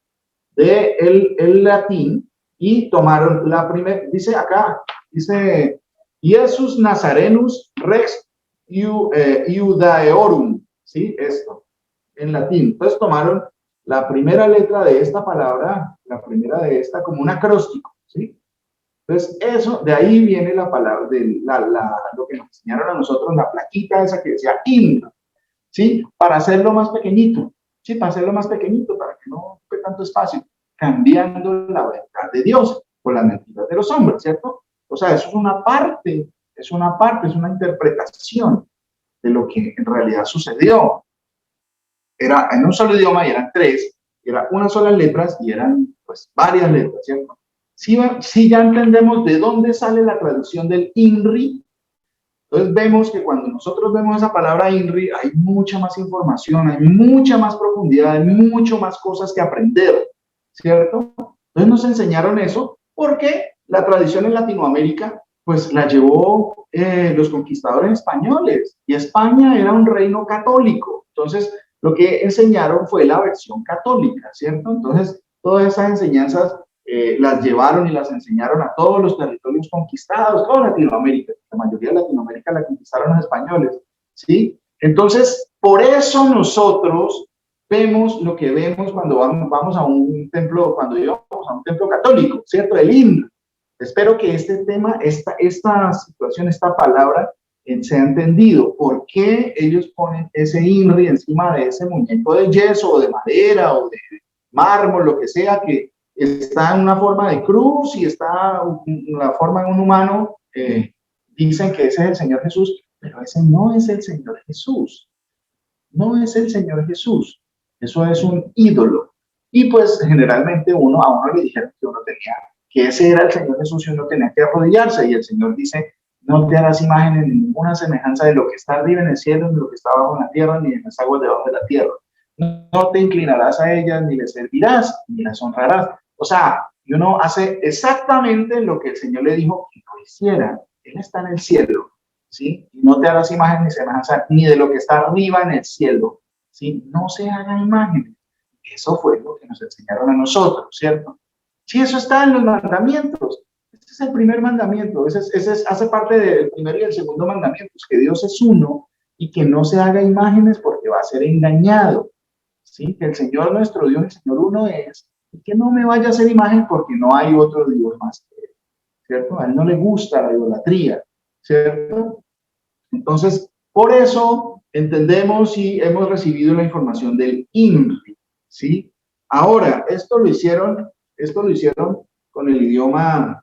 del latín y tomaron la primera, dice Jesus Nazarenus Rex Iudaeorum, ¿sí? Esto, en latín. Entonces, tomaron la primera letra de esta palabra, la primera de esta, como un acróstico, ¿sí? Entonces, eso, de ahí viene la palabra, lo que nos enseñaron a nosotros, la plaquita esa que decía INRI, ¿sí? Para hacerlo más pequeñito, ¿sí? Para hacerlo más pequeñito, para que no ocupe tanto espacio, cambiando la verdad de Dios por las mentiras de los hombres, ¿cierto? O sea, eso es una parte, es una interpretación de lo que en realidad sucedió. Era en un solo idioma y eran tres, era una sola letra y eran pues varias letras, ¿cierto? Si ya entendemos de dónde sale la traducción del INRI, Entonces vemos que cuando nosotros vemos esa palabra INRI, hay mucha más información, hay mucha más profundidad, hay mucho más cosas que aprender, ¿cierto? Entonces nos enseñaron eso porque la tradición en Latinoamérica pues la llevó los conquistadores españoles, y España era un reino católico. Entonces lo que enseñaron fue la versión católica, ¿cierto? Entonces todas esas enseñanzas las llevaron y las enseñaron a todos los territorios conquistados, toda Latinoamérica. La mayoría de Latinoamérica la conquistaron los españoles, ¿sí? Entonces, por eso nosotros vemos lo que vemos cuando vamos a un templo, cuando íbamos a un templo católico, ¿cierto? El himno. Espero que este tema, esta situación, esta palabra, se ha entendido. ¿Por qué ellos ponen ese INRI encima de ese muñeco de yeso o de madera o de mármol, lo que sea, que está en una forma de cruz y está en la forma de un humano? Dicen que ese es el Señor Jesús, pero ese no es el Señor Jesús. No es el Señor Jesús. Eso es un ídolo. Y pues generalmente a uno le dijeron que uno tenía, que ese era el Señor Jesús y uno tenía que arrodillarse. Y el Señor dice, no te harás imagen en ninguna semejanza de lo que está arriba en el cielo, ni lo que está abajo en la tierra, ni en las aguas debajo de la tierra. No te inclinarás a ellas, ni les servirás, ni las honrarás. O sea, y uno hace exactamente lo que el Señor le dijo que no hiciera. Él está en el cielo, ¿sí? Y no te harás imagen ni semejanza ni de lo que está arriba en el cielo, ¿sí? No se hagan imágenes. Eso fue lo que nos enseñaron a nosotros, ¿cierto? Sí, eso está en los mandamientos. Ese es el primer mandamiento. Hace parte del primero y el segundo mandamiento, que Dios es uno y que no se haga imágenes porque va a ser engañado, ¿sí? Que el Señor nuestro Dios, el Señor uno es, y que no me vaya a hacer imagen porque no hay otro Dios más que Él, ¿cierto? A Él no le gusta la idolatría, ¿cierto? Entonces, por eso entendemos y hemos recibido la información del INRI, ¿sí? Ahora, esto lo hicieron con el idioma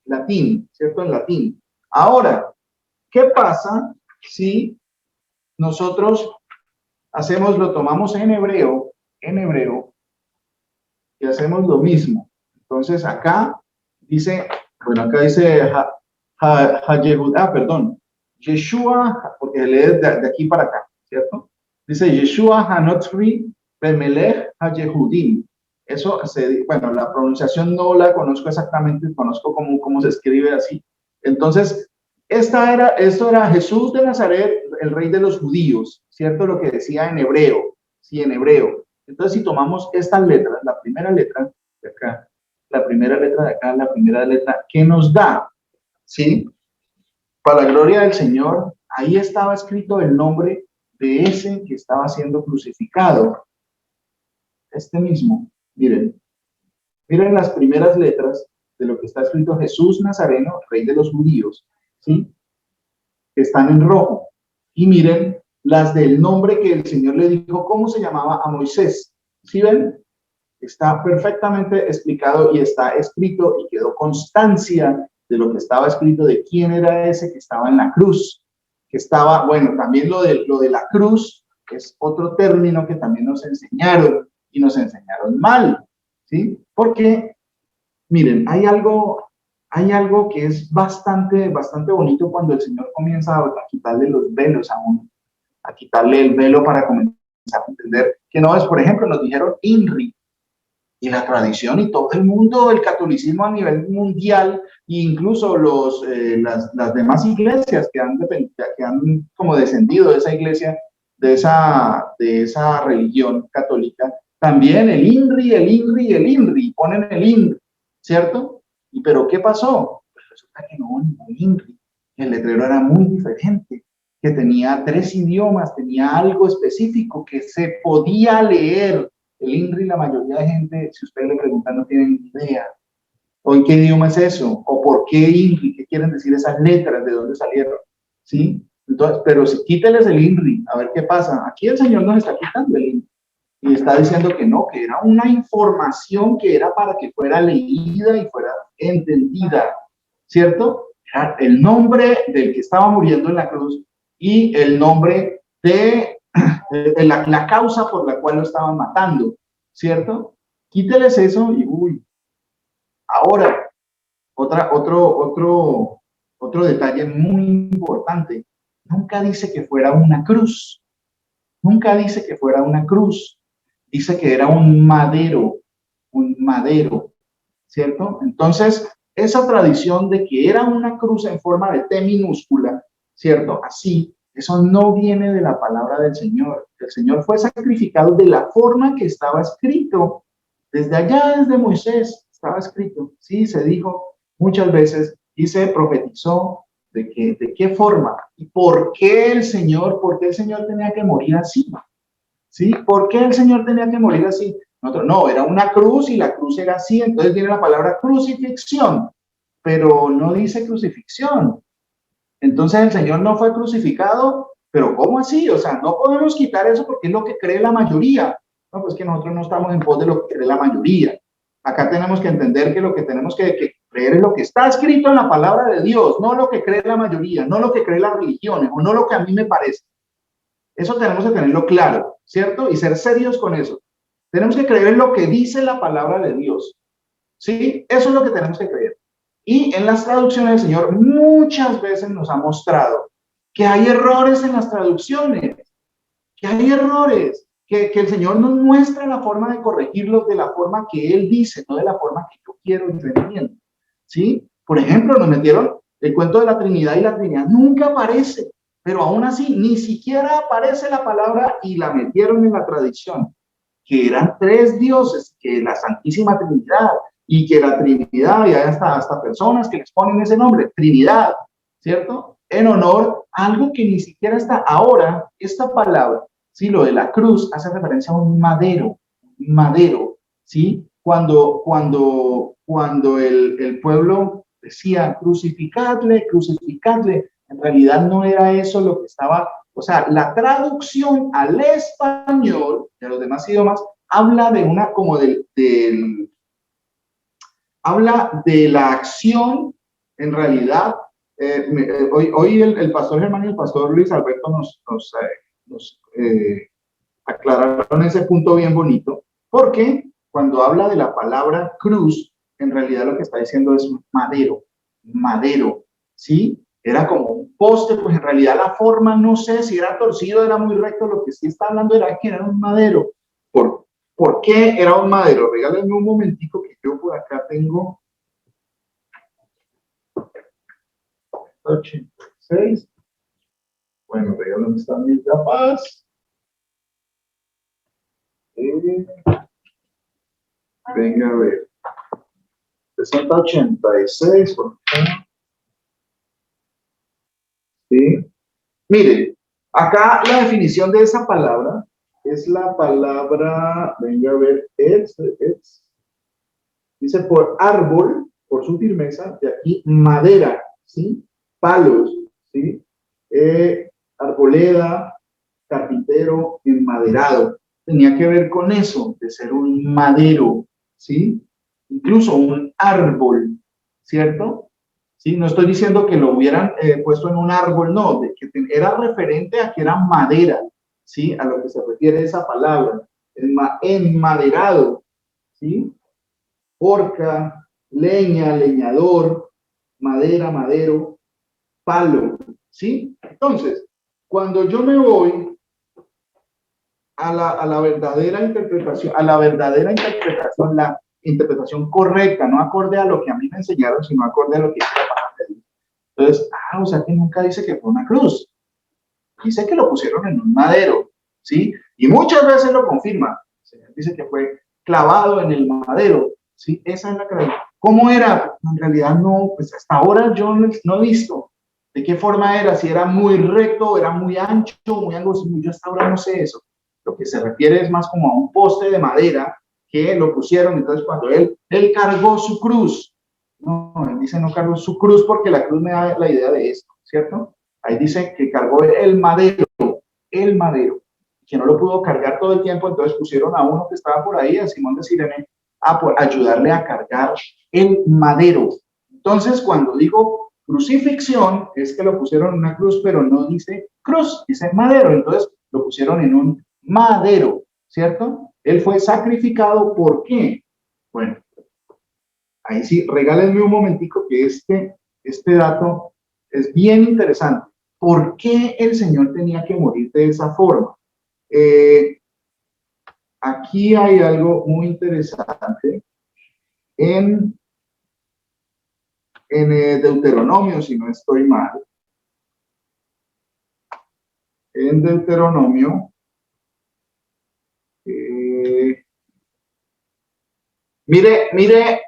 latín, ¿cierto? En latín. Ahora, ¿qué pasa si nosotros lo tomamos en hebreo, y hacemos lo mismo? Entonces acá dice, Yeshua, porque lee de aquí para acá, ¿cierto? Dice Yeshua Hanotri Bemelech HaYehudim. Eso, bueno, la pronunciación no la conozco exactamente, conozco cómo se escribe así. Entonces, esto era Jesús de Nazaret, el rey de los judíos, ¿cierto? Lo que decía en hebreo, sí, en hebreo. Entonces, si tomamos estas letras, la primera letra de acá, la primera letra de acá, la primera letra, ¿qué nos da? ¿Sí? Para la gloria del Señor, ahí estaba escrito el nombre de ese que estaba siendo crucificado. Este mismo, miren las primeras letras de lo que está escrito Jesús Nazareno, rey de los judíos, ¿sí? Que están en rojo. Y miren las del nombre que el Señor le dijo, ¿cómo se llamaba a Moisés? ¿Sí ven? Está perfectamente explicado y está escrito y quedó constancia de lo que estaba escrito, de quién era ese que estaba en la cruz, que estaba, bueno, también lo de la cruz es otro término que también nos enseñaron y nos enseñaron mal, ¿sí? Porque, miren, hay algo que es bastante bonito cuando el Señor comienza a quitarle los velos a uno, a quitarle el velo para comenzar a entender que no es, por ejemplo, nos dijeron INRI, y la tradición y todo el mundo, el catolicismo a nivel mundial, e incluso las demás iglesias que han como descendido de esa iglesia, de esa religión católica, también el INRI, ponen el INRI, ¿cierto? ¿Pero qué pasó? Pues resulta que no hubo ningún INRI, el letrero era muy diferente, que tenía 3 idiomas, tenía algo específico que se podía leer. El INRI, la mayoría de gente, si usted le pregunta, no tienen ni idea. ¿O en qué idioma es eso? ¿O por qué INRI? ¿Qué quieren decir esas letras? ¿De dónde salieron? ¿Sí? Entonces, pero si quíteles el INRI, a ver qué pasa. Aquí el Señor nos está quitando el INRI. Y está diciendo que no, que era una información que era para que fuera leída y fuera entendida. ¿Cierto? Era el nombre del que estaba muriendo en la cruz y el nombre de la causa por la cual lo estaban matando, ¿cierto? Quíteles eso y uy. Ahora, otro detalle muy importante, nunca dice que fuera una cruz, nunca dice que fuera una cruz, dice que era un madero, ¿cierto? Entonces, esa tradición de que era una cruz en forma de T minúscula, ¿cierto? Así, eso no viene de la palabra del Señor. El Señor fue sacrificado de la forma que estaba escrito. Desde allá, desde Moisés, estaba escrito. Sí, se dijo muchas veces y se profetizó de qué forma y por qué el Señor tenía que morir así. ¿Sí? ¿Por qué el Señor tenía que morir así? Nosotros, no, era una cruz y la cruz era así, entonces viene la palabra crucifixión, pero no dice crucifixión. Entonces el Señor no fue crucificado, pero ¿cómo así? O sea, no podemos quitar eso porque es lo que cree la mayoría. No, pues que nosotros no estamos en pos de lo que cree la mayoría. Acá tenemos que entender que lo que tenemos que creer es lo que está escrito en la palabra de Dios, no lo que cree la mayoría, no lo que cree las religiones o no lo que a mí me parece. Eso tenemos que tenerlo claro, ¿cierto? Y ser serios con eso. Tenemos que creer en lo que dice la palabra de Dios. ¿Sí? Eso es lo que tenemos que creer. Y en las traducciones el Señor muchas veces nos ha mostrado que hay errores en las traducciones, que hay errores, que el Señor nos muestra la forma de corregirlos de la forma que Él dice, no de la forma que yo quiero y yo entiendo. ¿Sí? Por ejemplo, nos metieron el cuento de la Trinidad y la Trinidad nunca aparece, pero aún así ni siquiera aparece la palabra y la metieron en la tradición, que eran tres dioses, que la Santísima Trinidad, y que la Trinidad, y hay hasta personas que les ponen ese nombre, Trinidad, ¿cierto? En honor a algo que ni siquiera está. Ahora, esta palabra, ¿sí? Lo de la cruz hace referencia a un madero, ¿sí? Cuando el pueblo decía crucificadle, en realidad no era eso lo que estaba, o sea, la traducción al español de los demás idiomas habla de una, como habla de la acción, en realidad, hoy el pastor Germán y el pastor Luis Alberto nos aclararon ese punto bien bonito, porque cuando habla de la palabra cruz, en realidad lo que está diciendo es madero, ¿sí? Era como un poste, pues en realidad la forma, no sé si era torcido, era muy recto, lo que sí está hablando era que era un madero. ¿Por qué era un madero? Regálenme un momentico que yo por acá tengo 86. Bueno, regálenme están mis gafas. Venga a ver. 6086, por favor. Sí. Mire, acá la definición de esa palabra es la palabra, venga a ver, dice por árbol, por su firmeza, de aquí madera, ¿sí? Palos, ¿sí? Arboleda, carpintero, enmaderado. Tenía que ver con eso, de ser un madero, ¿sí? Incluso un árbol, ¿cierto? ¿Sí? No estoy diciendo que lo hubieran puesto en un árbol, no, de que era referente a que era madera, ¿sí? A lo que se refiere esa palabra, enmaderado, ¿sí? Horca, leña, leñador, madera, madero, palo, ¿sí? Entonces, cuando yo me voy a la verdadera interpretación, la interpretación correcta, no acorde a lo que a mí me enseñaron, sino acorde a lo que dice la palabra de Dios. Entonces, o sea que nunca dice que fue una cruz, dice que lo pusieron en un madero, ¿sí? Y muchas veces lo confirma, dice que fue clavado en el madero, ¿sí? Esa es la creencia. ¿Cómo era? En realidad no, pues hasta ahora yo no he visto de qué forma era, si era muy recto, era muy ancho, muy angosto, yo hasta ahora no sé eso. Lo que se refiere es más como a un poste de madera que lo pusieron, entonces cuando él cargó su cruz, no, él dice no cargó su cruz porque la cruz me da la idea de esto, ¿cierto? Ahí dice que cargó el madero, que no lo pudo cargar todo el tiempo, entonces pusieron a uno que estaba por ahí, a Simón de Cirene, a ayudarle a cargar el madero. Entonces, cuando digo crucifixión, es que lo pusieron en una cruz, pero no dice cruz, dice madero, entonces lo pusieron en un madero, ¿cierto? Él fue sacrificado, ¿por qué? Bueno, ahí sí, regálenme un momentico que este dato Es bien interesante. ¿Por qué el Señor tenía que morir de esa forma? Aquí hay algo muy interesante en Deuteronomio, si no estoy mal. En Deuteronomio, mire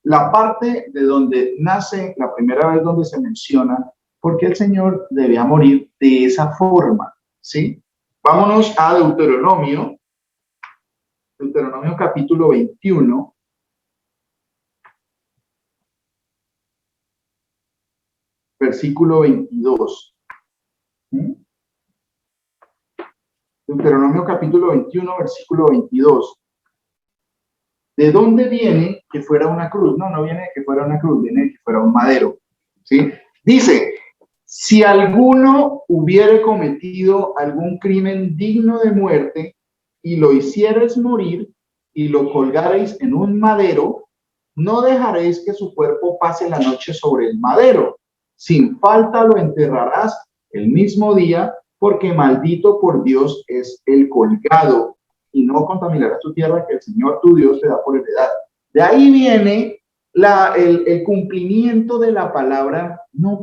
la parte de donde nace, la primera vez donde se menciona por qué el Señor debía morir de esa forma, ¿sí? Vámonos a Deuteronomio capítulo 21. Versículo 22. Deuteronomio capítulo 21, versículo 22. ¿De dónde viene que fuera una cruz? No viene de que fuera una cruz, viene de que fuera un madero. ¿Sí? Dice, si alguno hubiere cometido algún crimen digno de muerte y lo hicierais morir y lo colgareis en un madero, no dejaréis que su cuerpo pase la noche sobre el madero. Sin falta lo enterrarás el mismo día, porque maldito por Dios es el colgado, y no contaminarás tu tierra que el Señor tu Dios te da por heredad. De ahí viene el cumplimiento de la palabra. No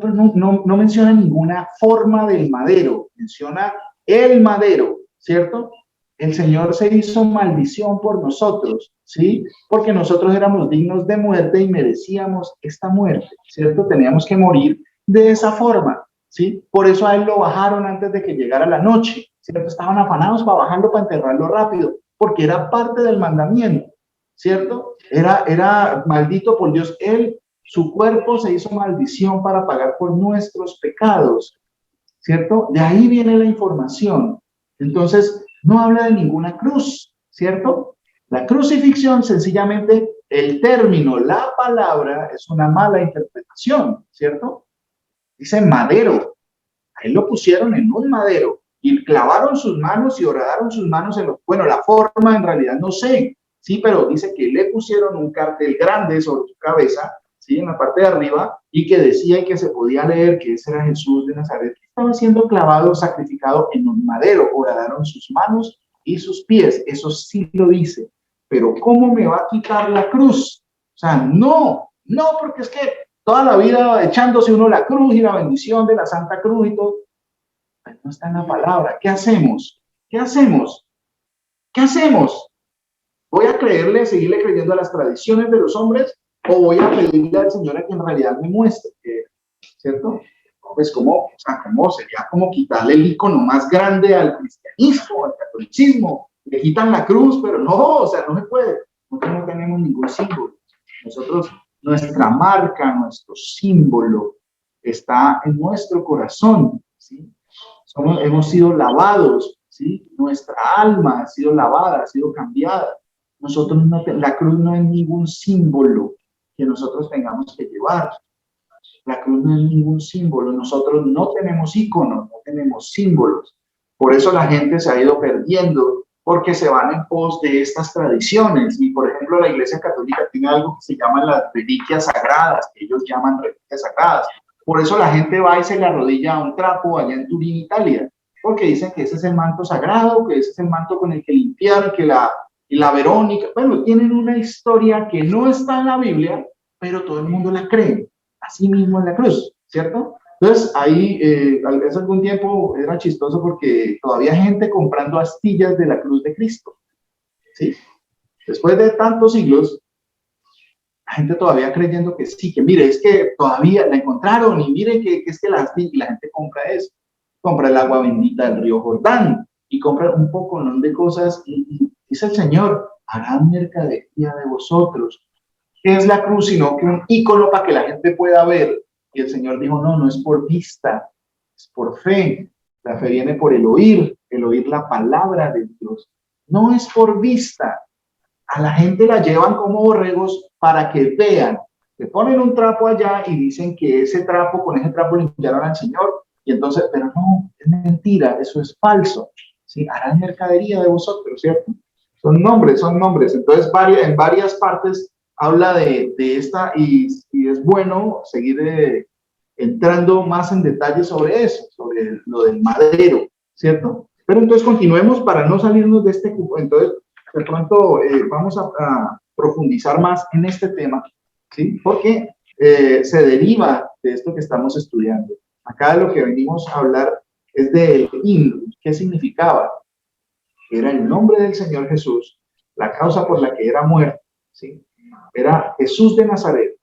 menciona ninguna forma del madero, menciona el madero, ¿cierto? El Señor se hizo maldición por nosotros, ¿sí? Porque nosotros éramos dignos de muerte y merecíamos esta muerte, ¿cierto? Teníamos que morir de esa forma, ¿sí? Por eso a él lo bajaron antes de que llegara la noche, ¿cierto? Estaban afanados para bajarlo, para enterrarlo rápido, porque era parte del mandamiento, ¿cierto? Era maldito por Dios. Él, su cuerpo se hizo maldición para pagar por nuestros pecados, ¿cierto? De ahí viene la información. Entonces, no habla de ninguna cruz, ¿cierto? La crucifixión, sencillamente, el término, la palabra, es una mala interpretación, ¿cierto? Dice madero. A él lo pusieron en un madero y clavaron sus manos y horadaron sus manos en bueno, la forma en realidad no sé, sí, pero dice que le pusieron un cartel grande sobre su cabeza, sí, en la parte de arriba, y que decía y que se podía leer que ese era Jesús de Nazaret, que estaba siendo clavado, sacrificado en un madero. Horadaron sus manos y sus pies, eso sí lo dice. Pero ¿cómo me va a quitar la cruz? O sea, no, porque es que toda la vida echándose uno la cruz y la bendición de la Santa Cruz y todo, pues no está en la palabra. ¿Qué hacemos? ¿Qué hacemos? ¿Qué hacemos? ¿Voy a creerle, seguirle creyendo a las tradiciones de los hombres, o voy a pedirle al Señor a que en realidad me muestre? ¿Cierto? Pues como sería como quitarle el icono más grande al cristianismo, al catolicismo. Le quitan la cruz, pero no, o sea, no se puede. Nosotros no tenemos ningún símbolo. Nosotros, nuestra marca, nuestro símbolo está en nuestro corazón, ¿sí? Hemos sido lavados, ¿sí? Nuestra alma ha sido lavada, ha sido cambiada. Nosotros la cruz no es ningún símbolo que nosotros tengamos que llevar. La cruz no es ningún símbolo. Nosotros no tenemos íconos, no tenemos símbolos. Por eso la gente se ha ido perdiendo, porque se van en pos de estas tradiciones. Y, por ejemplo, la Iglesia Católica tiene algo que se llama las reliquias sagradas, que ellos llaman reliquias sagradas. Por eso la gente va y se le arrodilla a un trapo allá en Turín, Italia, porque dicen que ese es el manto sagrado, que ese es el manto con el que limpiar, y la Verónica. Bueno, tienen una historia que no está en la Biblia, pero todo el mundo la cree. Así mismo en la cruz, ¿cierto? Entonces, ahí, hace algún tiempo era chistoso porque todavía hay gente comprando astillas de la cruz de Cristo, ¿sí? Después de tantos siglos, la gente todavía creyendo que sí, que mire, es que todavía la encontraron y mire que es que la astilla, y la gente compra eso. Compra el agua bendita del río Jordán y compra un poco de cosas y dice el Señor, harán mercadería de vosotros. ¿Qué es la cruz? Sino que un ícono para que la gente pueda ver. Y el Señor dijo, no es por vista, es por fe. La fe viene por el oír la palabra de Dios. No es por vista. A la gente la llevan como borregos para que vean. Le ponen un trapo allá y dicen que con ese trapo limpiaron al Señor. Y entonces, pero no, es mentira, eso es falso. ¿Sí? Harán mercadería de vosotros, ¿cierto? Son nombres. Entonces, en varias partes habla de esta y es bueno seguir entrando más en detalle sobre eso, sobre lo del madero, ¿cierto? Pero entonces continuemos para no salirnos de este cupo. Entonces, de pronto vamos a profundizar más en este tema, ¿sí? Porque se deriva de esto que estamos estudiando. Acá lo que venimos a hablar es del INRU. ¿Qué significaba? Era el nombre del Señor Jesús, la causa por la que era muerto, ¿sí? Era Jesús de Nazaret,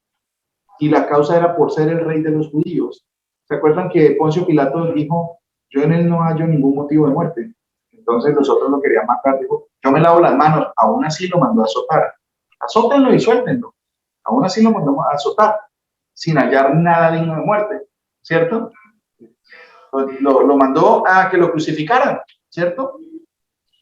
y la causa era por ser el rey de los judíos. ¿Se acuerdan que Poncio Pilato dijo, yo en él no hallo ningún motivo de muerte? Entonces los otros lo querían matar, dijo, yo me lavo las manos, aún así lo mandó a azotar. Azótenlo y suéltenlo. Aún así lo mandó a azotar, sin hallar nada digno de muerte, ¿cierto? Lo mandó a que lo crucificaran, ¿cierto?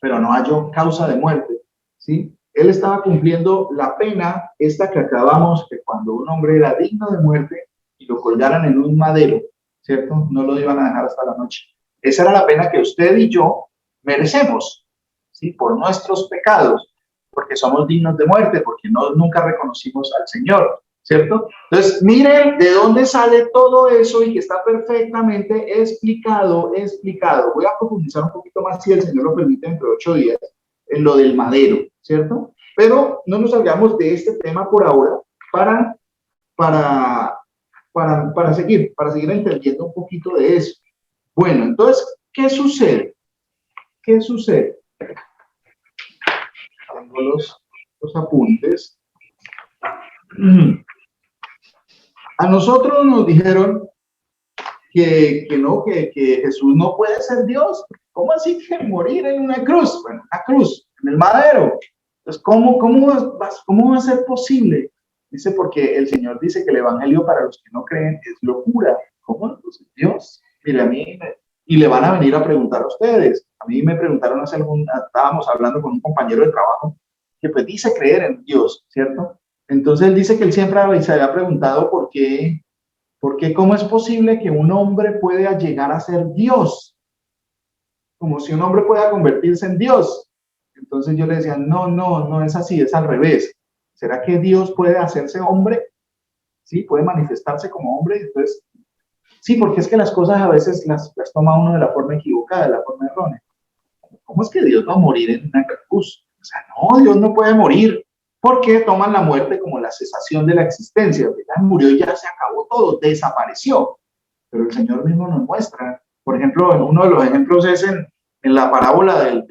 Pero no halló causa de muerte, ¿sí? Él estaba cumpliendo la pena, esta que acabamos, que cuando un hombre era digno de muerte y lo colgaran en un madero, ¿cierto? No lo iban a dejar hasta la noche. Esa era la pena que usted y yo merecemos, ¿sí? Por nuestros pecados, porque somos dignos de muerte, porque nunca reconocimos al Señor, ¿cierto? Entonces, miren de dónde sale todo eso y que está perfectamente explicado. Voy a profundizar un poquito más, si el Señor lo permite, dentro de 8 días, en lo del madero, ¿cierto? Pero no nos salgamos de este tema por ahora para seguir entendiendo un poquito de eso. Bueno, entonces, ¿qué sucede? ¿Qué sucede? Tengo los apuntes. A nosotros nos dijeron que Jesús no puede ser Dios. ¿Cómo así que morir en una cruz? Bueno, una cruz, en el madero. Entonces, ¿cómo va a ser posible? Dice, porque el Señor dice que el evangelio para los que no creen es locura. ¿Cómo? Entonces, Dios, mire, a mí, y le van a venir a preguntar a ustedes. A mí me preguntaron estábamos hablando con un compañero de trabajo que pues dice creer en Dios, ¿cierto? Entonces él dice que él siempre se había preguntado por qué, ¿cómo es posible que un hombre pueda llegar a ser Dios? Como si un hombre pueda convertirse en Dios. Entonces yo le decía, no es así, es al revés. ¿Será que Dios puede hacerse hombre? ¿Sí? ¿Puede manifestarse como hombre? Entonces, sí, porque es que las cosas a veces las toma uno de la forma equivocada, de la forma errónea. ¿Cómo es que Dios va a morir en una cruz? O sea, no, Dios no puede morir. Porque toman la muerte como la cesación de la existencia. Ya murió y ya se acabó todo, desapareció. Pero el Señor mismo nos muestra. Por ejemplo, uno de los ejemplos es en la parábola del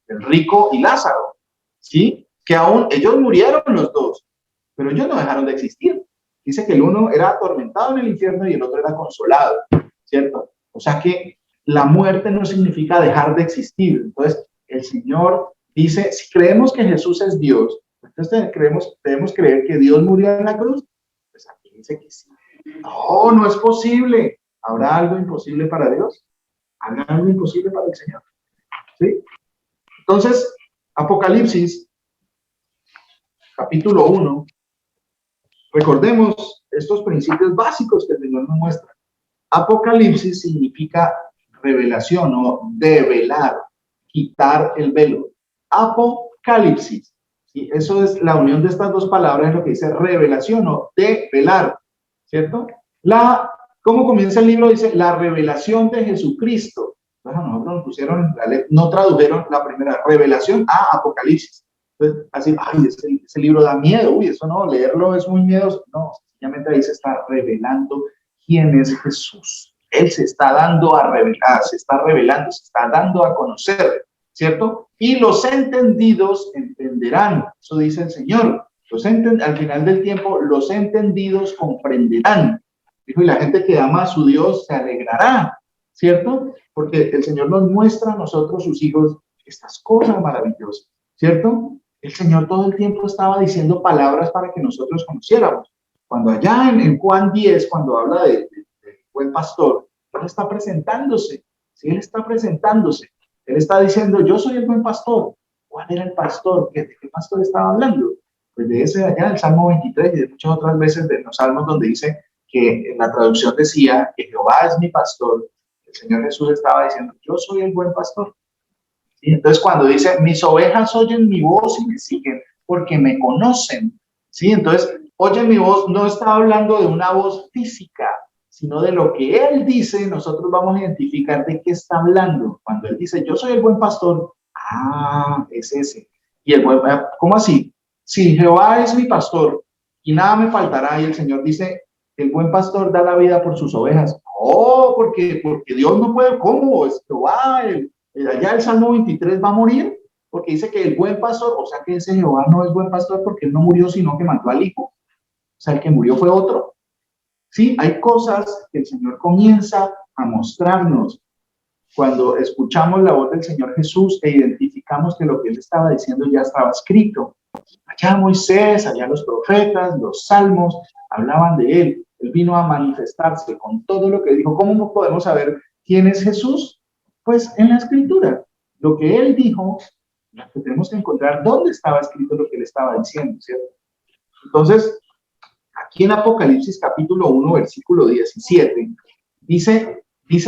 rico y Lázaro, ¿sí? Que aún ellos murieron los dos, pero ellos no dejaron de existir. Dice que el uno era atormentado en el infierno y el otro era consolado, ¿cierto? O sea que la muerte no significa dejar de existir. Entonces, el Señor dice, si creemos que Jesús es Dios, entonces debemos creer que Dios murió en la cruz. Pues aquí dice que sí. No es posible. ¿Habrá algo imposible para Dios? ¿Habrá algo imposible para el Señor? ¿Sí? Entonces, Apocalipsis, capítulo 1, recordemos estos principios básicos que el Señor nos muestra. Apocalipsis significa revelación o develar, quitar el velo. Apocalipsis. ¿Sí? Eso es la unión de estas dos palabras, es lo que dice revelación o develar, ¿cierto? ¿Cómo comienza el libro? Dice la revelación de Jesucristo. Entonces, a nosotros nos pusieron, no tradujeron la primera revelación a Apocalipsis. Entonces, así, ese libro da miedo, eso no, leerlo es muy miedoso. No, sencillamente ahí se está revelando quién es Jesús. Él se está dando a revelar, se está revelando, se está dando a conocer, ¿cierto? Y los entendidos entenderán, eso dice el Señor. Al final del tiempo, los entendidos comprenderán. Dijo, y la gente que ama a su Dios se alegrará, ¿cierto? Porque el Señor nos muestra a nosotros, sus hijos, estas cosas maravillosas, ¿cierto? El Señor todo el tiempo estaba diciendo palabras para que nosotros conociéramos. Cuando allá en Juan 10, cuando habla del buen pastor, Él está presentándose, ¿sí? Él está presentándose. Él está diciendo, yo soy el buen pastor. ¿Cuál era el pastor? ¿De qué pastor estaba hablando? Pues de ese allá, el Salmo 23 y de muchas otras veces de los salmos donde dice que en la traducción decía que Jehová es mi pastor. El Señor Jesús estaba diciendo, yo soy el buen pastor. Y entonces cuando dice, mis ovejas oyen mi voz y me siguen porque me conocen. ¿Sí? Entonces, oyen mi voz, no está hablando de una voz física, sino de lo que Él dice, nosotros vamos a identificar de qué está hablando. Cuando Él dice, yo soy el buen pastor, es ese. Y el buen, ¿cómo así? Si Jehová es mi pastor y nada me faltará, y el Señor dice, el buen pastor da la vida por sus ovejas. Porque Dios no puede, ¿cómo? Es Jehová, allá el Salmo 23 va a morir, porque dice que el buen pastor, o sea que ese Jehová no es buen pastor porque él no murió, sino que mató al hijo. O sea, el que murió fue otro. Sí, hay cosas que el Señor comienza a mostrarnos cuando escuchamos la voz del Señor Jesús e identificamos que lo que Él estaba diciendo ya estaba escrito. Allá Moisés, allá los profetas, los salmos, hablaban de Él. Él vino a manifestarse con todo lo que dijo. ¿Cómo podemos saber quién es Jesús? Pues en la Escritura. Lo que Él dijo, lo que tenemos que encontrar dónde estaba escrito lo que Él estaba diciendo, ¿cierto? Entonces, aquí en Apocalipsis capítulo 1, versículo 17, dice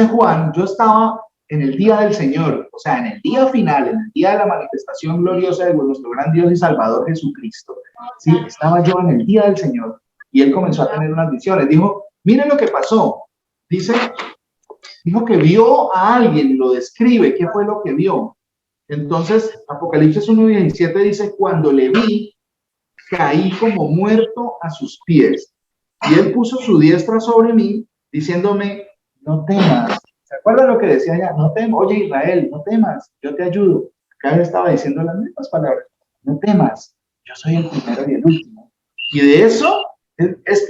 Juan, yo estaba en el día del Señor, o sea, en el día final, en el día de la manifestación gloriosa de nuestro gran Dios y Salvador Jesucristo. Sí, estaba yo en el día del Señor y Él comenzó a tener unas visiones. Dijo, miren lo que pasó. Dijo que vio a alguien, lo describe, ¿qué fue lo que vio? Entonces, Apocalipsis 1:17 dice, cuando le vi, caí como muerto a sus pies. Y Él puso su diestra sobre mí, diciéndome, no temas. ¿Se acuerdan lo que decía allá? No temas. Oye, Israel, no temas, yo te ayudo. Acá Él estaba diciendo las mismas palabras. No temas, yo soy el primero y el último. Y de eso,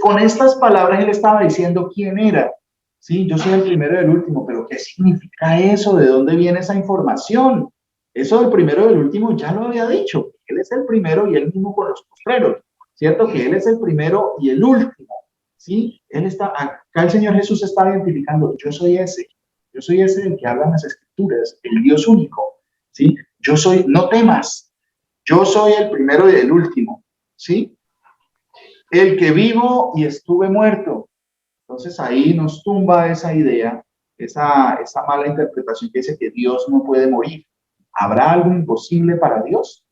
con estas palabras Él estaba diciendo quién era. Sí, yo soy el primero y el último, pero ¿qué significa eso? ¿De dónde viene esa información? Eso del primero y del último ya lo había dicho. Él es el primero y él mismo con los postreros, ¿cierto? Que Él es el primero y el último, ¿sí? Acá el Señor Jesús está identificando, yo soy ese del que hablan las Escrituras, el Dios único, ¿sí? Yo soy, no temas, yo soy el primero y el último, ¿sí? El que vivo y estuve muerto. Entonces ahí nos tumba esa idea, esa mala interpretación que dice que Dios no puede morir. ¿Habrá algo imposible para Dios?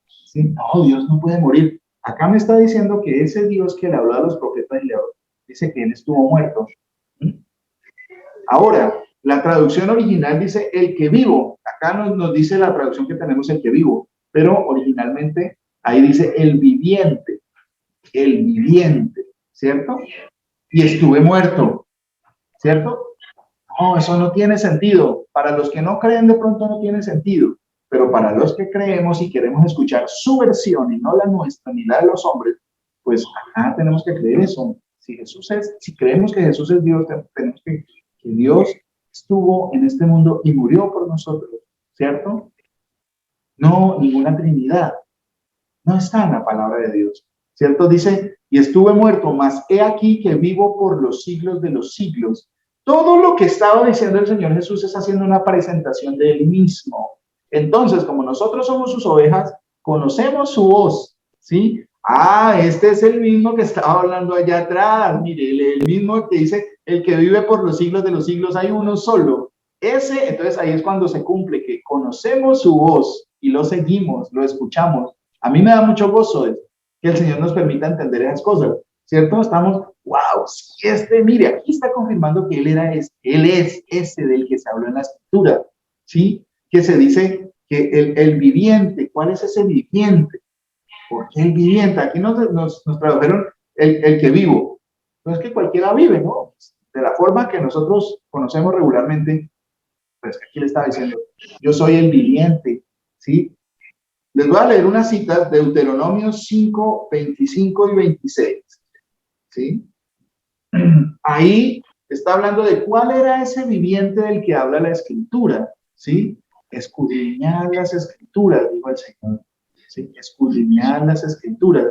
Sí, no, Dios no puede morir. Acá me está diciendo que ese Dios que le habló a los profetas y le dice que Él estuvo muerto. Ahora, la traducción original dice el que vivo. Acá nos dice la traducción que tenemos el que vivo, pero originalmente ahí dice el viviente, ¿cierto? Y estuve muerto, ¿cierto? No, eso no tiene sentido. Para los que no creen de pronto no tiene sentido, pero para los que creemos y queremos escuchar su versión y no la nuestra ni la de los hombres, pues acá tenemos que creer eso. Si creemos que Jesús es Dios, tenemos que Dios estuvo en este mundo y murió por nosotros, ¿cierto? No, ninguna Trinidad. No está en la palabra de Dios, ¿cierto? Dice, y estuve muerto, mas he aquí que vivo por los siglos de los siglos. Todo lo que estaba diciendo el Señor Jesús es haciendo una presentación de Él mismo. Entonces, como nosotros somos sus ovejas, conocemos su voz, ¿sí? Este es el mismo que estaba hablando allá atrás. Mire, el mismo que dice, el que vive por los siglos de los siglos, hay uno solo. Entonces ahí es cuando se cumple, que conocemos su voz y lo seguimos, lo escuchamos. A mí me da mucho gozo que el Señor nos permita entender esas cosas, ¿cierto? Estamos, wow, si mire, aquí está confirmando que Él es ese del que se habló en la Escritura, ¿sí? Que se dice que el viviente, ¿cuál es ese viviente? ¿Por qué el viviente? Aquí nos tradujeron el que vivo. No es que cualquiera vive, ¿no? De la forma que nosotros conocemos regularmente, pues aquí le estaba diciendo, yo soy el viviente, ¿sí? Les voy a leer una cita de Deuteronomio 5, 25 y 26, ¿sí? Ahí está hablando de cuál era ese viviente del que habla la Escritura, ¿sí? Escudriñad las Escrituras, dijo el Señor, ¿sí? Escudriñad las Escrituras,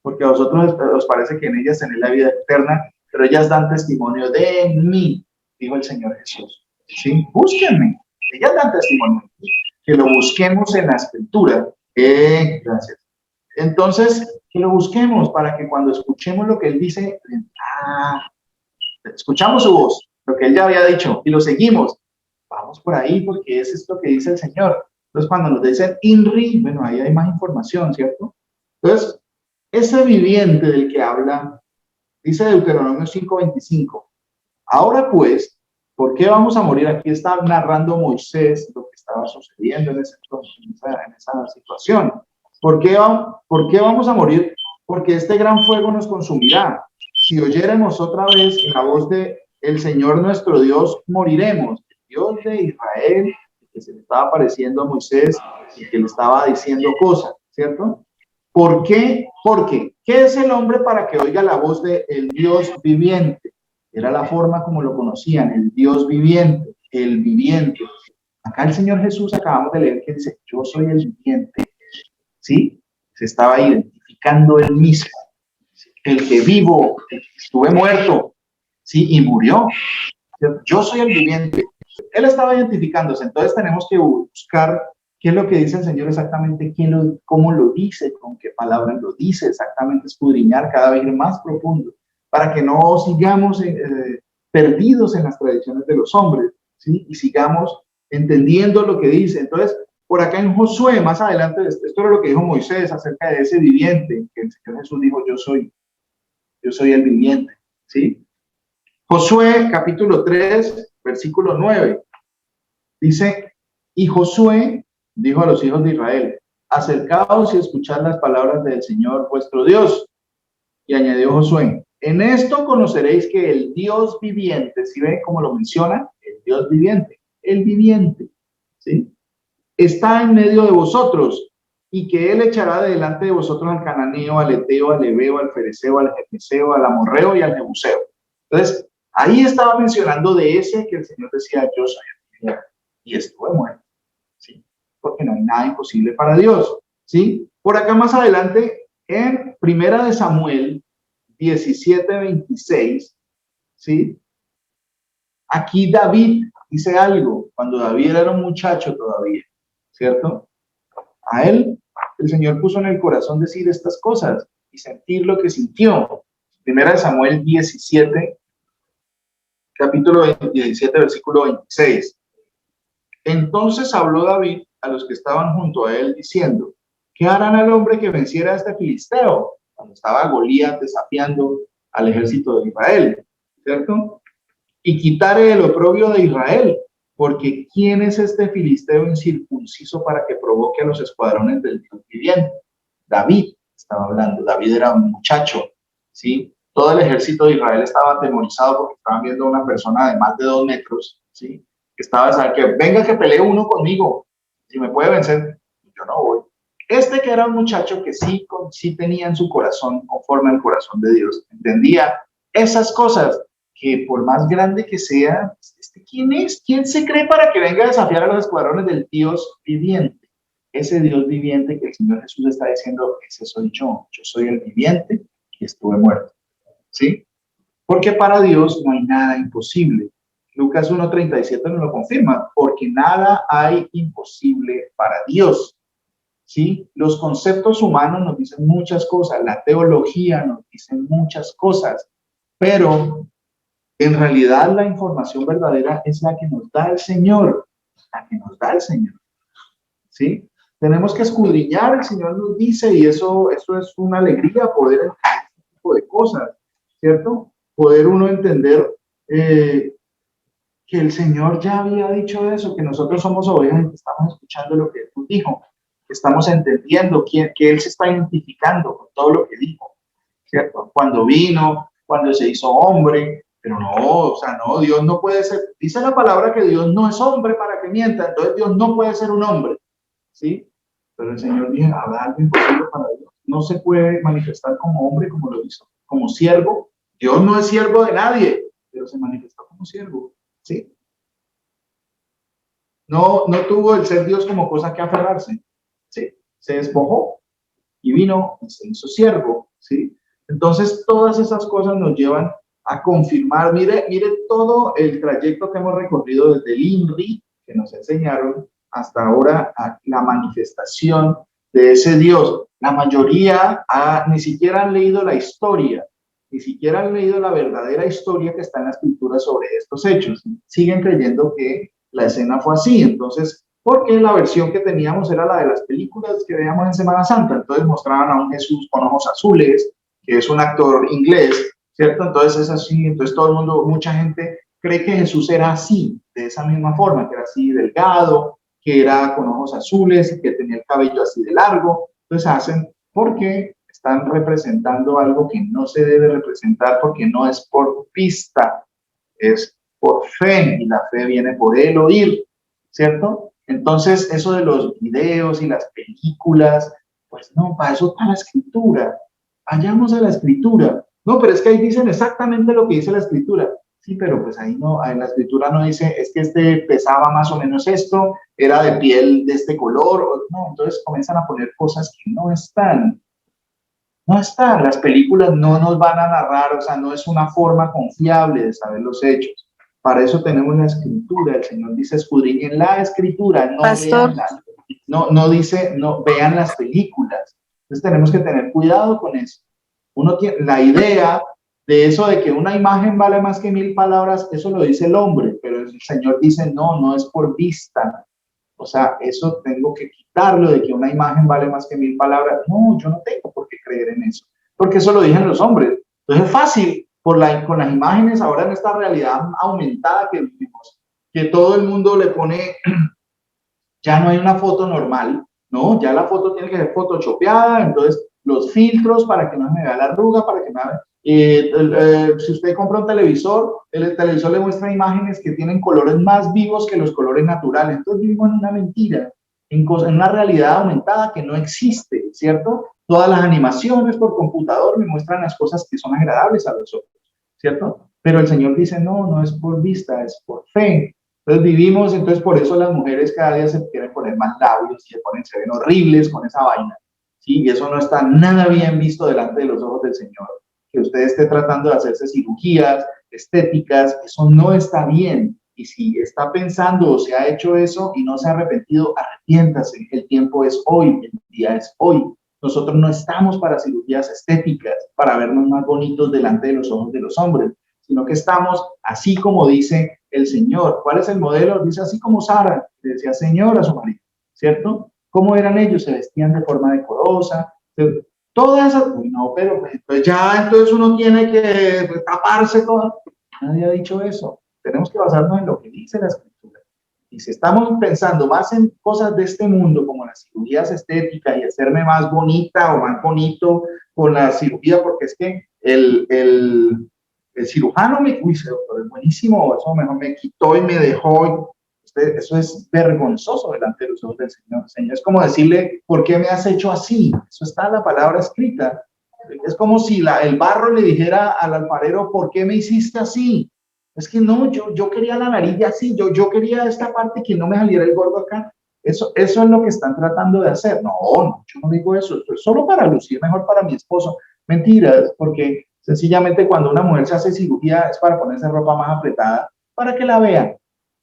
porque a vosotros os parece que en ellas tenéis la vida eterna, pero ellas dan testimonio de mí, dijo el Señor Jesús, ¿sí? Búsquenme, ellas dan testimonio de mí, que lo busquemos en la Escritura. Gracias. Entonces, que lo busquemos para que cuando escuchemos lo que Él dice, escuchamos su voz, lo que Él ya había dicho, y lo seguimos. Vamos por ahí porque es esto que dice el Señor. Entonces, cuando nos dicen INRI, bueno, ahí hay más información, ¿cierto? Entonces, ese viviente del que habla, dice Deuteronomio 5:25, Ahora pues, ¿por qué vamos a morir? Aquí está narrando Moisés lo que estaba sucediendo en esa situación. ¿Por qué vamos a morir? Porque este gran fuego nos consumirá. Si oyéramos otra vez la voz de el Señor nuestro Dios, moriremos. El Dios de Israel, que se le estaba apareciendo a Moisés y que le estaba diciendo cosas, ¿cierto? ¿Por qué? Porque, ¿qué es el hombre para que oiga la voz del Dios viviente? Era la forma como lo conocían, el Dios viviente, el viviente. Acá el Señor Jesús, acabamos de leer que dice, yo soy el viviente, ¿sí? Se estaba identificando él mismo, el que vivo, el que estuve muerto, ¿sí? Y murió. Yo soy el viviente. Él estaba identificándose, entonces tenemos que buscar qué es lo que dice el Señor exactamente, cómo lo dice, con qué palabras lo dice, exactamente escudriñar cada vez más profundo, para que no sigamos perdidos en las tradiciones de los hombres, ¿sí? Y sigamos entendiendo lo que dice. Entonces, por acá en Josué, más adelante, esto era lo que dijo Moisés acerca de ese viviente, que el Señor Jesús dijo, yo soy el viviente, ¿sí? Josué, capítulo 3, versículo 9, dice, y Josué dijo a los hijos de Israel, acercaos y escuchad las palabras del Señor vuestro Dios. Y añadió Josué, en esto conoceréis que el Dios viviente, ¿sí ven cómo lo menciona? El Dios viviente, el viviente, ¿sí? Está en medio de vosotros, y que él echará de delante de vosotros al cananeo, al eteo, al heveo, al fereceo, al jebuseo, al amorreo y al jebuseo. Entonces, ahí estaba mencionando de ese que el Señor decía, yo soy el viviente, y estuve muerto, ¿sí? Porque no hay nada imposible para Dios, ¿sí? Por acá más adelante, en Primera de Samuel 17:26, ¿sí? Aquí David dice algo, cuando David era un muchacho todavía, ¿cierto? A él, el Señor puso en el corazón decir estas cosas y sentir lo que sintió. Primera de Samuel 17, capítulo 17, versículo 26. Entonces habló David a los que estaban junto a él diciendo, ¿qué harán al hombre que venciera a este filisteo? Cuando estaba Goliat desafiando al ejército de Israel, ¿cierto? Y quitare el oprobio de Israel, porque ¿quién es este filisteo incircunciso para que provoque a los escuadrones del Dios viviente? David estaba hablando, David era un muchacho, ¿sí? Todo el ejército de Israel estaba atemorizado porque estaban viendo a una persona de más de 2 metros, ¿sí? Que estaba, ¿sabes? Que venga que pelee uno conmigo, si me puede vencer, yo no voy. Este que era un muchacho que sí tenía en su corazón, conforme al corazón de Dios, entendía esas cosas, que por más grande que sea, ¿quién es? ¿Quién se cree para que venga a desafiar a los escuadrones del Dios viviente? Ese Dios viviente que el Señor Jesús está diciendo, ese soy yo soy el viviente y estuve muerto, ¿sí? Porque para Dios no hay nada imposible. Lucas 1:37 nos lo confirma, porque nada hay imposible para Dios, ¿sí? Los conceptos humanos nos dicen muchas cosas, la teología nos dice muchas cosas, pero en realidad la información verdadera es la que nos da el Señor, ¿sí? Tenemos que escudriñar, el Señor nos dice, y eso es una alegría poder entender este tipo de cosas, ¿cierto? Poder uno entender que el Señor ya había dicho eso, que nosotros somos ovejas y que estamos escuchando lo que Él dijo, que estamos entendiendo que Él se está identificando con todo lo que dijo, ¿cierto? Cuando vino, cuando se hizo hombre, pero no, o sea, no, Dios no puede ser, dice la palabra que Dios no es hombre para que mienta, entonces Dios no puede ser un hombre, ¿sí? Pero el Señor dijo, habrá algo imposible para Dios, no se puede manifestar como hombre como lo hizo, como siervo. Dios no es siervo de nadie, pero se manifestó como siervo, ¿sí? No tuvo el ser Dios como cosa que aferrarse, ¿sí? Se despojó y vino y se hizo siervo, ¿sí? Entonces, todas esas cosas nos llevan a confirmar, mire todo el trayecto que hemos recorrido desde el INRI, que nos enseñaron, hasta ahora a la manifestación de ese Dios. La mayoría ni siquiera han leído la historia, ni siquiera han leído la verdadera historia que está en la escritura sobre estos hechos. Siguen creyendo que la escena fue así, entonces, porque la versión que teníamos era la de las películas que veíamos en Semana Santa, entonces mostraban a un Jesús con ojos azules, que es un actor inglés, ¿cierto? Entonces es así, entonces todo el mundo, mucha gente cree que Jesús era así, de esa misma forma, que era así delgado, que era con ojos azules y que tenía el cabello así de largo. Entonces hacen porque están representando algo que no se debe representar porque no es por vista, es por fe, y la fe viene por el oír, ¿cierto? Entonces eso de los videos y las películas, pues no, para eso está la escritura. Vayamos a la escritura. No, pero es que ahí dicen exactamente lo que dice la escritura. Sí, pero pues ahí no, en la escritura no dice, es que este pesaba más o menos esto, era de piel de este color, o, no, entonces comienzan a poner cosas que no están. No están, las películas no nos van a narrar, o sea, no es una forma confiable de saber los hechos. Para eso tenemos la escritura, el Señor dice, escudriñen la escritura, no Pastor, vean no dice, no vean las películas. Entonces tenemos que tener cuidado con eso. Uno tiene la idea de eso de que una imagen vale más que 1000 palabras, eso lo dice el hombre, pero el Señor dice, no, no es por vista. O sea, eso tengo que quitarlo de que una imagen vale más que 1000 palabras. No, yo no tengo por qué creer en eso, porque eso lo dicen los hombres. Entonces es fácil con las imágenes ahora en esta realidad aumentada que vivimos, que todo el mundo le pone, ya no hay una foto normal, ¿no? Ya la foto tiene que ser photoshopeada, entonces los filtros para que no me vea la arruga, para que me vea... si usted compra un televisor, el televisor le muestra imágenes que tienen colores más vivos que los colores naturales. Entonces vivimos en una mentira, en una realidad aumentada que no existe, ¿cierto? Todas las animaciones por computador me muestran las cosas que son agradables a los ojos, ¿cierto? Pero el Señor dice, no, no es por vista, es por fe. Entonces vivimos, entonces por eso las mujeres cada día se quieren poner más labios y se ven horribles con esa vaina, ¿sí? Y eso no está nada bien visto delante de los ojos del Señor. Que usted esté tratando de hacerse cirugías estéticas, eso no está bien. Y si está pensando o se ha hecho eso y no se ha arrepentido, arrepiéntase. El tiempo es hoy, el día es hoy. Nosotros no estamos para cirugías estéticas, para vernos más bonitos delante de los ojos de los hombres, sino que estamos así como dice el Señor. ¿Cuál es el modelo? Dice así como Sara, le decía Señor a su marido, ¿cierto? ¿Cómo eran ellos? Se vestían de forma decorosa, todas esas, no, pero pues ya entonces uno tiene que taparse todo. Nadie ha dicho eso. Tenemos que basarnos en lo que dice la escritura. Y si estamos pensando más en cosas de este mundo, como las cirugías estéticas y hacerme más bonita o más bonito con la cirugía, porque es que el cirujano me, uy, doctor, es buenísimo, eso mejor me quitó y me dejó. Eso es vergonzoso delante de los ojos del Señor. Señor, es como decirle, ¿por qué me has hecho así? Eso está en la palabra escrita. Es como si el barro le dijera al alfarero, ¿por qué me hiciste así? Es que no, yo quería la nariz así, yo quería esta parte que no me saliera el gordo acá. Eso es lo que están tratando de hacer. No, no, yo no digo eso. Esto es solo para lucir mejor para mi esposo. Mentiras, porque sencillamente cuando una mujer se hace cirugía es para ponerse ropa más apretada, para que la vean,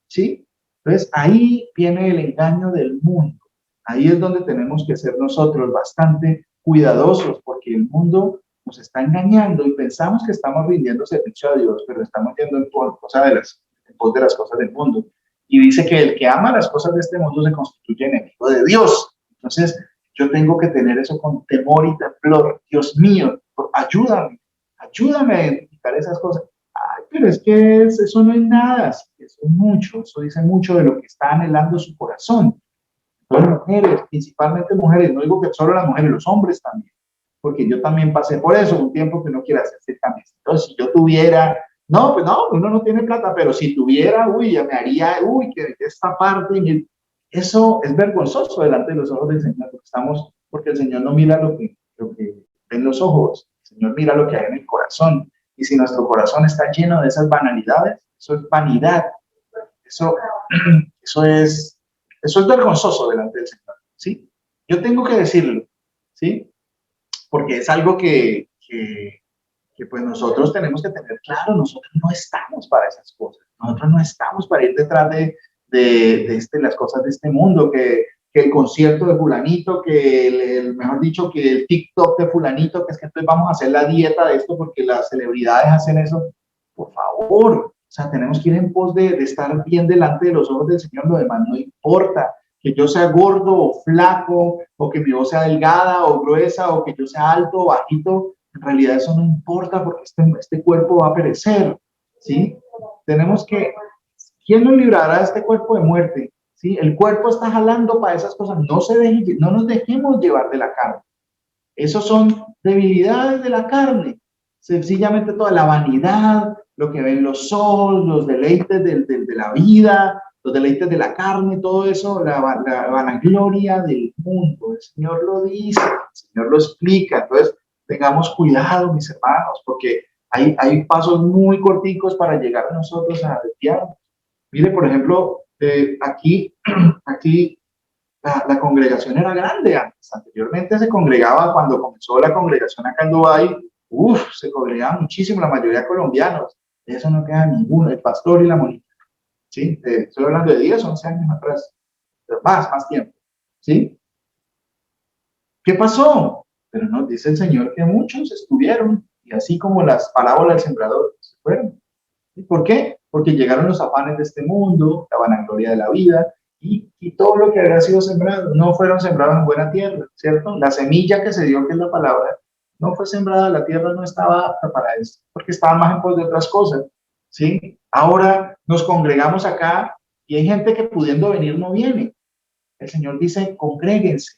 ¿sí? Entonces ahí viene el engaño del mundo. Ahí es donde tenemos que ser nosotros bastante cuidadosos, porque el mundo nos está engañando y pensamos que estamos rindiendo servicio a Dios, pero estamos yendo en pos de las cosas del mundo. Y dice que el que ama las cosas de este mundo se constituye enemigo de Dios. Entonces yo tengo que tener eso con temor y temblor. Dios mío, ayúdame a identificar esas cosas. Ay, pero es que eso no es nada, eso es mucho, eso dice mucho de lo que está anhelando su corazón. Las mujeres, principalmente mujeres, no digo que solo las mujeres, los hombres también, porque yo también pasé por eso, un tiempo que no quiere hacerse cambios. Entonces, si yo tuviera, no, pues no, uno no tiene plata, pero si tuviera, uy, ya me haría, uy, que esta parte, eso es vergonzoso delante de los ojos del Señor, porque el Señor no mira lo que ven los ojos, el Señor mira lo que hay en el corazón. Y si nuestro corazón está lleno de esas banalidades, eso es vanidad. Eso es vergonzoso delante del Señor, ¿sí? Yo tengo que decirlo, ¿sí? Porque es algo que pues nosotros tenemos que tener claro, nosotros no estamos para esas cosas, nosotros no estamos para ir detrás de las cosas de este mundo, que el concierto de fulanito, que mejor dicho, que el TikTok de fulanito, que es que entonces vamos a hacer la dieta de esto porque las celebridades hacen eso. Por favor, o sea, tenemos que ir en pos de estar bien delante de los ojos del Señor, lo demás no importa. Que yo sea gordo o flaco, o que mi voz sea delgada o gruesa, o que yo sea alto o bajito, en realidad eso no importa porque este cuerpo va a perecer, ¿sí? Tenemos que, ¿quién nos librará de este cuerpo de muerte? ¿Sí? El cuerpo está jalando para esas cosas, no nos dejemos llevar de la carne. Esos son debilidades de la carne, sencillamente toda la vanidad, lo que ven los ojos, los deleites de la vida, los deleites de la carne, todo eso, la vanagloria del mundo. El Señor lo dice, el Señor lo explica. Entonces, tengamos cuidado, mis hermanos, porque hay pasos muy corticos para llegar nosotros a desviarnos. Mire, por ejemplo, aquí la congregación era grande antes. Anteriormente se congregaba, cuando comenzó la congregación acá en Dubái, se congregaba muchísimo, la mayoría de colombianos. De eso no queda ninguno, el pastor y la monita. ¿Sí? Estoy hablando de 10, 11 años atrás, más tiempo. ¿Sí? ¿Qué pasó? Pero nos dice el Señor que muchos estuvieron, y así como las parábolas del sembrador se fueron. ¿Y por qué? Porque llegaron los afanes de este mundo, la vanagloria de la vida, y todo lo que había sido sembrado, no fueron sembrados en buena tierra, ¿cierto? La semilla que se dio, que es la palabra, no fue sembrada, la tierra no estaba apta para eso, porque estaba más en pos de otras cosas, ¿sí? Ahora nos congregamos acá y hay gente que pudiendo venir no viene. El Señor dice, congréguense.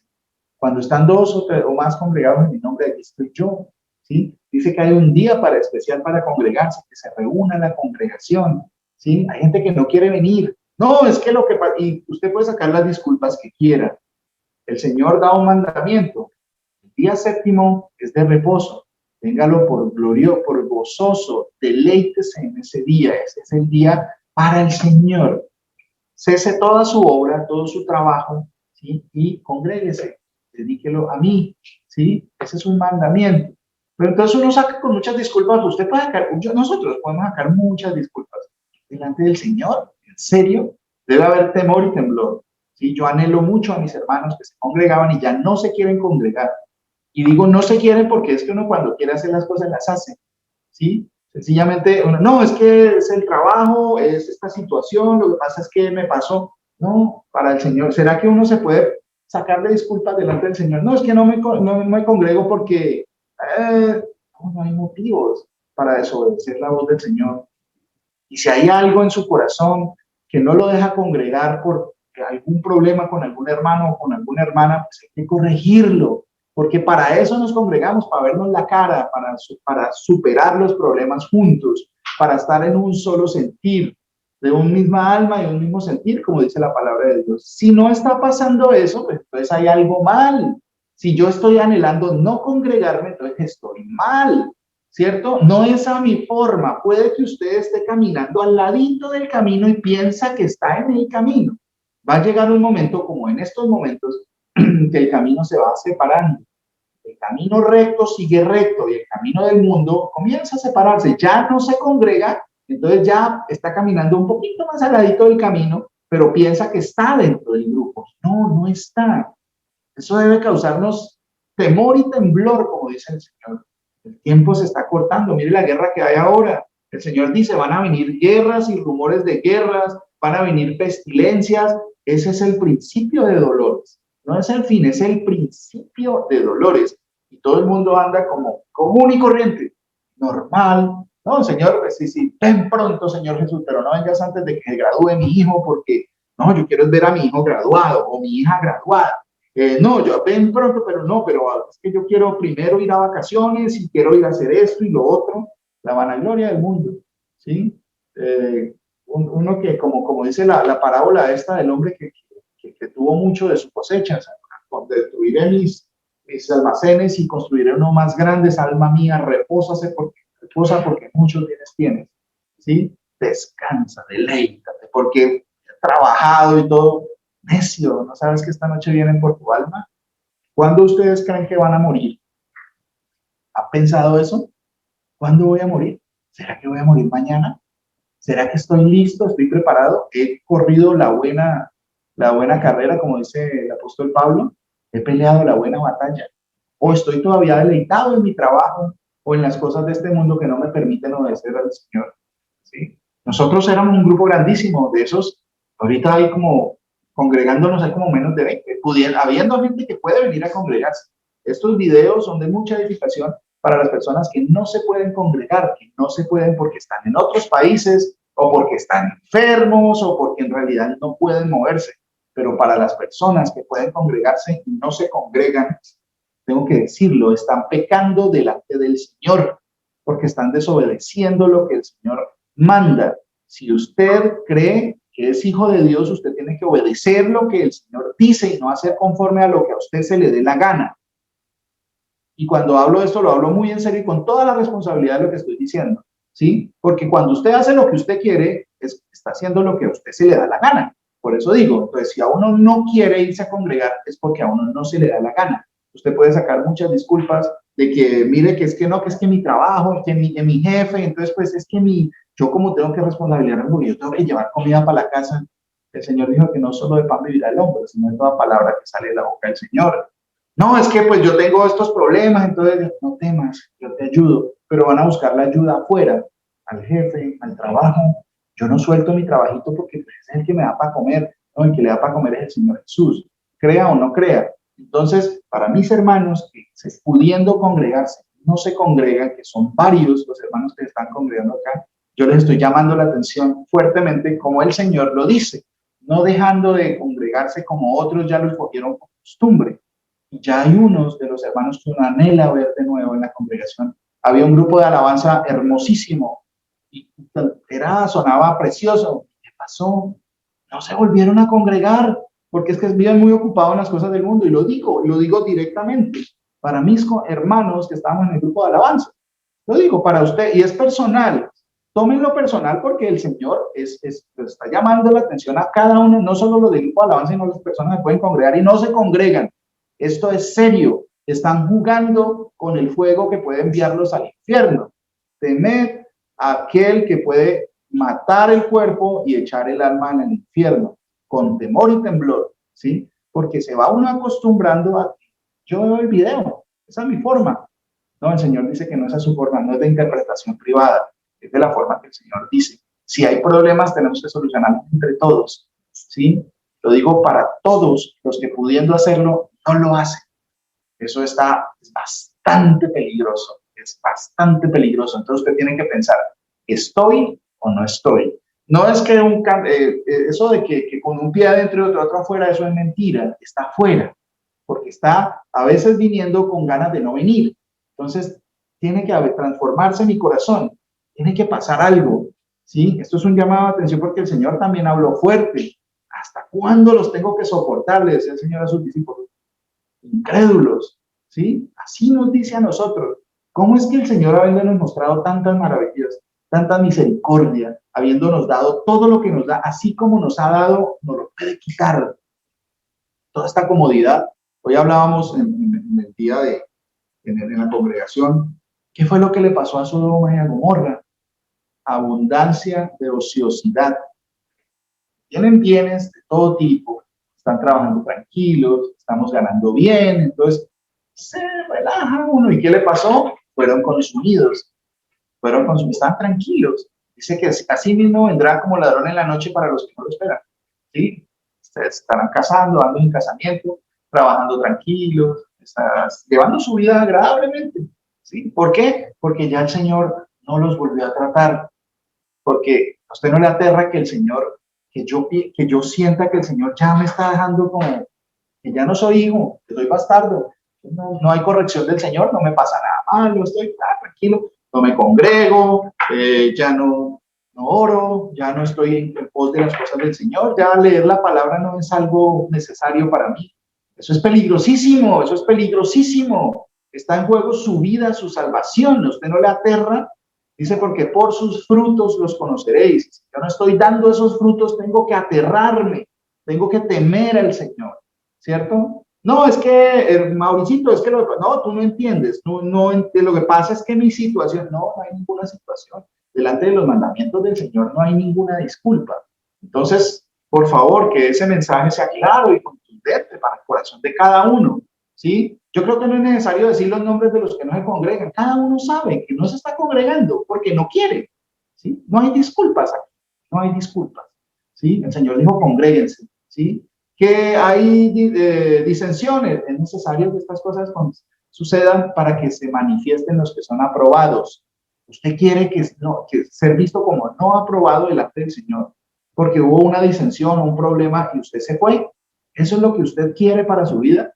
Cuando están dos o más congregados en mi nombre, aquí estoy yo, ¿sí? Dice que hay un día especial para congregarse, que se reúna la congregación, ¿sí? Hay gente que no quiere venir. No, es que y usted puede sacar las disculpas que quiera. El Señor da un mandamiento. El día séptimo es de reposo. Téngalo por glorioso, por gozoso, deleítese en ese día. Ese es el día para el Señor. Cese toda su obra, todo su trabajo, ¿sí? Y congréguese. Dedíquelo a mí, ¿sí? Ese es un mandamiento. Pero entonces uno saca con muchas disculpas. Usted puede sacar, nosotros podemos sacar muchas disculpas delante del Señor. En serio, debe haber temor y temblor. ¿Sí? Yo anhelo mucho a mis hermanos que se congregaban y ya no se quieren congregar. Y digo no se quieren porque es que uno cuando quiere hacer las cosas las hace. ¿Sí? Sencillamente, no, es que es el trabajo, es esta situación, lo que pasa es que me pasó. No, para el Señor, ¿será que uno se puede sacarle disculpas delante del Señor? No, es que no me congrego porque no hay motivos para desobedecer la voz del Señor. Y si hay algo en su corazón que no lo deja congregar por algún problema con algún hermano o con alguna hermana, pues hay que corregirlo, porque para eso nos congregamos, para vernos la cara, para superar los problemas juntos, para estar en un solo sentir, de un misma alma y un mismo sentir, como dice la palabra de Dios. Si no está pasando eso, pues entonces hay algo mal. Si yo estoy anhelando no congregarme, entonces estoy mal, ¿cierto? No es a mi forma. Puede que usted esté caminando al ladito del camino y piensa que está en el camino. Va a llegar un momento, como en estos momentos, que el camino se va separando. El camino recto sigue recto y el camino del mundo comienza a separarse. Ya no se congrega, entonces ya está caminando un poquito más al ladito del camino, pero piensa que está dentro del grupo. No, no está. Eso debe causarnos temor y temblor, como dice el Señor. El tiempo se está cortando. Mire la guerra que hay ahora. El Señor dice, van a venir guerras y rumores de guerras, van a venir pestilencias. Ese es el principio de dolores. No es el fin, es el principio de dolores. Y todo el mundo anda como común y corriente, normal. No, Señor, pues sí, ven pronto, Señor Jesús, pero no vengas antes de que se gradúe mi hijo, porque no, yo quiero ver a mi hijo graduado o mi hija graduada. No, yo ven pronto, pero es que yo quiero primero ir a vacaciones y quiero ir a hacer esto y lo otro. La vanagloria del mundo, ¿sí? Uno que, como dice la parábola esta del hombre que tuvo mucho de su cosecha, destruiré mis almacenes y construiré uno más grandes, alma mía, reposa porque muchos bienes tienes, ¿sí? Descansa, deleítate, porque he trabajado y todo. Necio, ¿no sabes que esta noche vienen por tu alma? ¿Cuándo ustedes creen que van a morir? ¿Han pensado eso? ¿Cuándo voy a morir? ¿Será que voy a morir mañana? ¿Será que estoy listo? ¿Estoy preparado? ¿He corrido la buena carrera, como dice el apóstol Pablo? ¿He peleado la buena batalla? ¿O estoy todavía deleitado en mi trabajo o en las cosas de este mundo que no me permiten obedecer al Señor? ¿Sí? Nosotros éramos un grupo grandísimo de esos. Ahorita hay como congregándonos hay como menos de 20, habiendo gente que puede venir a congregarse. Estos videos son de mucha edificación, para las personas que no se pueden congregar, que no se pueden porque están en otros países o porque están enfermos o porque en realidad no pueden moverse. Pero para las personas que pueden congregarse y no se congregan, tengo que decirlo, están pecando delante del Señor porque están desobedeciendo lo que el Señor manda. Si usted cree que es hijo de Dios, usted tiene que obedecer lo que el Señor dice y no hacer conforme a lo que a usted se le dé la gana. Y cuando hablo de esto, lo hablo muy en serio y con toda la responsabilidad de lo que estoy diciendo, ¿sí? Porque cuando usted hace lo que usted quiere, está haciendo lo que a usted se le da la gana. Por eso digo, entonces, si a uno no quiere irse a congregar, es porque a uno no se le da la gana. Usted puede sacar muchas disculpas de que, mire, que es que no, que es que mi trabajo, que mi jefe, entonces, pues, es que yo como tengo que responsabilizarme, porque yo tengo que llevar comida para la casa. El Señor dijo que no solo de pan vivirá el hombre, sino de toda palabra que sale de la boca del Señor. No, es que pues yo tengo estos problemas, entonces no temas, yo te ayudo, pero van a buscar la ayuda afuera, al jefe, al trabajo. Yo no suelto mi trabajito porque es el que me da para comer, no, el que le da para comer es el Señor Jesús, crea o no crea. Entonces, para mis hermanos que pudiendo congregarse, no se congregan, que son varios los hermanos que están congregando acá, yo les estoy llamando la atención fuertemente como el Señor lo dice, no dejando de congregarse como otros ya lo escogieron por costumbre. Y ya hay unos de los hermanos que uno anhela ver de nuevo en la congregación. Había un grupo de alabanza hermosísimo y sonaba precioso. ¿Qué pasó? No se volvieron a congregar porque es que viven muy ocupados en las cosas del mundo y lo digo directamente para mis hermanos que estamos en el grupo de alabanza. Lo digo para usted y es personal. Tómenlo personal porque el Señor está llamando la atención a cada uno, no solo los del grupo de alabanza, sino las personas que pueden congregar y no se congregan. Esto es serio. Están jugando con el fuego que puede enviarlos al infierno. Temed a aquel que puede matar el cuerpo y echar el alma en el infierno, con temor y temblor, ¿sí? Porque se va uno acostumbrando a yo veo el video, esa es mi forma. No, el Señor dice que no es su forma, no es de interpretación privada, es de la forma que el Señor dice. Si hay problemas, tenemos que solucionarlos entre todos, ¿sí? Lo digo para todos los que pudiendo hacerlo, no lo hacen. Eso es bastante peligroso, es bastante peligroso. Entonces usted tiene que pensar, ¿estoy o no estoy? No es que eso de que con un pie adentro y otro afuera, eso es mentira, está afuera, porque está a veces viniendo con ganas de no venir. Entonces tiene que transformarse mi corazón, tiene que pasar algo, ¿sí? Esto es un llamado de atención porque el Señor también habló fuerte. ¿Hasta cuándo los tengo que soportar? Le decía el Señor a sus discípulos. Incrédulos, ¿sí? Así nos dice a nosotros. ¿Cómo es que el Señor, habiéndonos mostrado tantas maravillas, tanta misericordia, habiéndonos dado todo lo que nos da, así como nos ha dado, nos lo puede quitar? Toda esta comodidad. Hoy hablábamos en el día en la congregación, ¿qué fue lo que le pasó a Sodoma y a Gomorra? Abundancia de ociosidad. Tienen bienes de todo tipo, están trabajando tranquilos, estamos ganando bien, entonces se relaja uno. ¿Y qué le pasó? Fueron consumidos, están tranquilos. Dice que así mismo vendrá como ladrón en la noche para los que no lo esperan. ¿Sí? Ustedes estarán casando, dando en casamiento, trabajando tranquilos, llevando su vida agradablemente. ¿Sí? ¿Por qué? Porque ya el Señor no los volvió a tratar. Porque a usted no le aterra que el Señor, que yo sienta que el Señor ya me está dejando como que ya no soy hijo, que soy bastardo. No hay corrección del Señor, no me pasa nada malo, estoy tranquilo, no me congrego, ya no oro, ya no estoy en pos de las cosas del Señor, ya leer la palabra no es algo necesario para mí. Eso es peligrosísimo, eso es peligrosísimo. Está en juego su vida, su salvación. ¿A usted no le aterra? Dice, porque por sus frutos los conoceréis. Si yo no estoy dando esos frutos, tengo que aterrarme, tengo que temer al Señor, ¿cierto? No, es que, Mauricito, es que no, tú no entiendes, no, lo que pasa es que mi situación, no hay ninguna situación. Delante de los mandamientos del Señor no hay ninguna disculpa. Entonces, por favor, que ese mensaje sea claro y contundente para el corazón de cada uno, ¿sí? Yo creo que no es necesario decir los nombres de los que no se congregan. Cada uno sabe que no se está congregando porque no quiere, ¿sí? No hay disculpas aquí, no hay disculpas, ¿sí? El Señor dijo, congréguense, ¿sí? Que hay disensiones, es necesario que estas cosas sucedan para que se manifiesten los que son aprobados. Usted quiere que ser visto como no aprobado delante del Señor, porque hubo una disensión o un problema y usted se fue. ¿Eso es lo que usted quiere para su vida?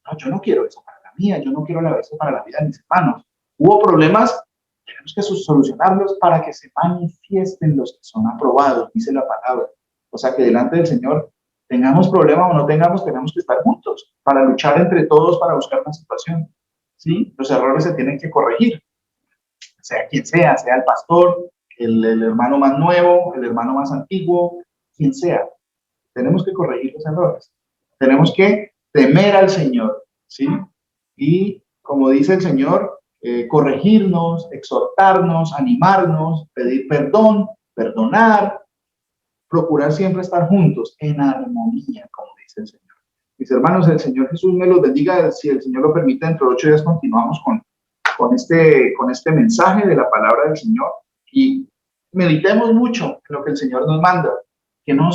No, yo no quiero eso para la mía, yo no quiero eso para la vida de mis hermanos. Hubo problemas, tenemos que solucionarlos para que se manifiesten los que son aprobados, dice la palabra. O sea que delante del Señor, tengamos problema o no tengamos, tenemos que estar juntos para luchar entre todos, para buscar una situación. ¿Sí? Los errores se tienen que corregir, sea quien sea el pastor, el hermano más nuevo, el hermano más antiguo, quien sea. Tenemos que corregir los errores. Tenemos que temer al Señor, ¿sí? Y como dice el Señor, corregirnos, exhortarnos, animarnos, pedir perdón, perdonar, procurar siempre estar juntos en armonía, como dice el Señor. Mis hermanos, el Señor Jesús me los bendiga. Si el Señor lo permite, dentro de 8 días continuamos con este mensaje de la palabra del Señor y meditemos mucho en lo que el Señor nos manda, que no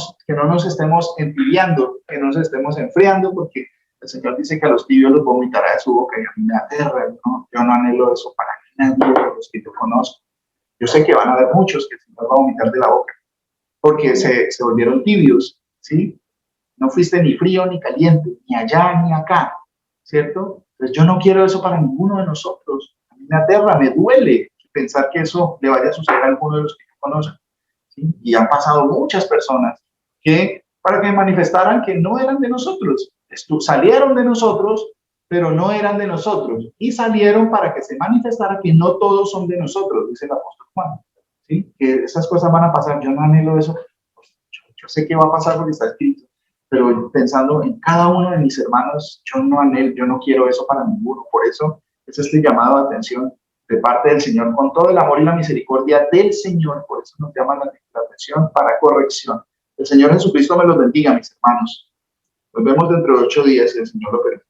nos estemos entibiando, que no nos estemos enfriando, porque el Señor dice que a los tibios los vomitará de su boca y a mí me aterra, ¿no? Yo no anhelo eso para nadie de los que yo conozco. Yo sé que van a haber muchos que el Señor va a vomitar de la boca, porque se volvieron tibios, ¿sí? No fuiste ni frío ni caliente, ni allá ni acá, ¿cierto? Entonces yo no quiero eso para ninguno de nosotros. A mí me aterra, me duele pensar que eso le vaya a suceder a alguno de los que yo conozco, ¿sí? Y han pasado muchas personas que, para que manifestaran que no eran de nosotros, salieron de nosotros, pero no eran de nosotros, y salieron para que se manifestara que no todos son de nosotros, dice el apóstol Juan, ¿sí? Que esas cosas van a pasar. Yo no anhelo eso, yo sé que va a pasar porque está escrito, pero pensando en cada uno de mis hermanos, yo no quiero eso para ninguno. Por eso es este llamado de atención de parte del Señor, con todo el amor y la misericordia del Señor. Por eso nos llama la atención para corrección. El Señor Jesucristo me los bendiga, mis hermanos. Nos vemos dentro de 8 días, si el Señor lo permite.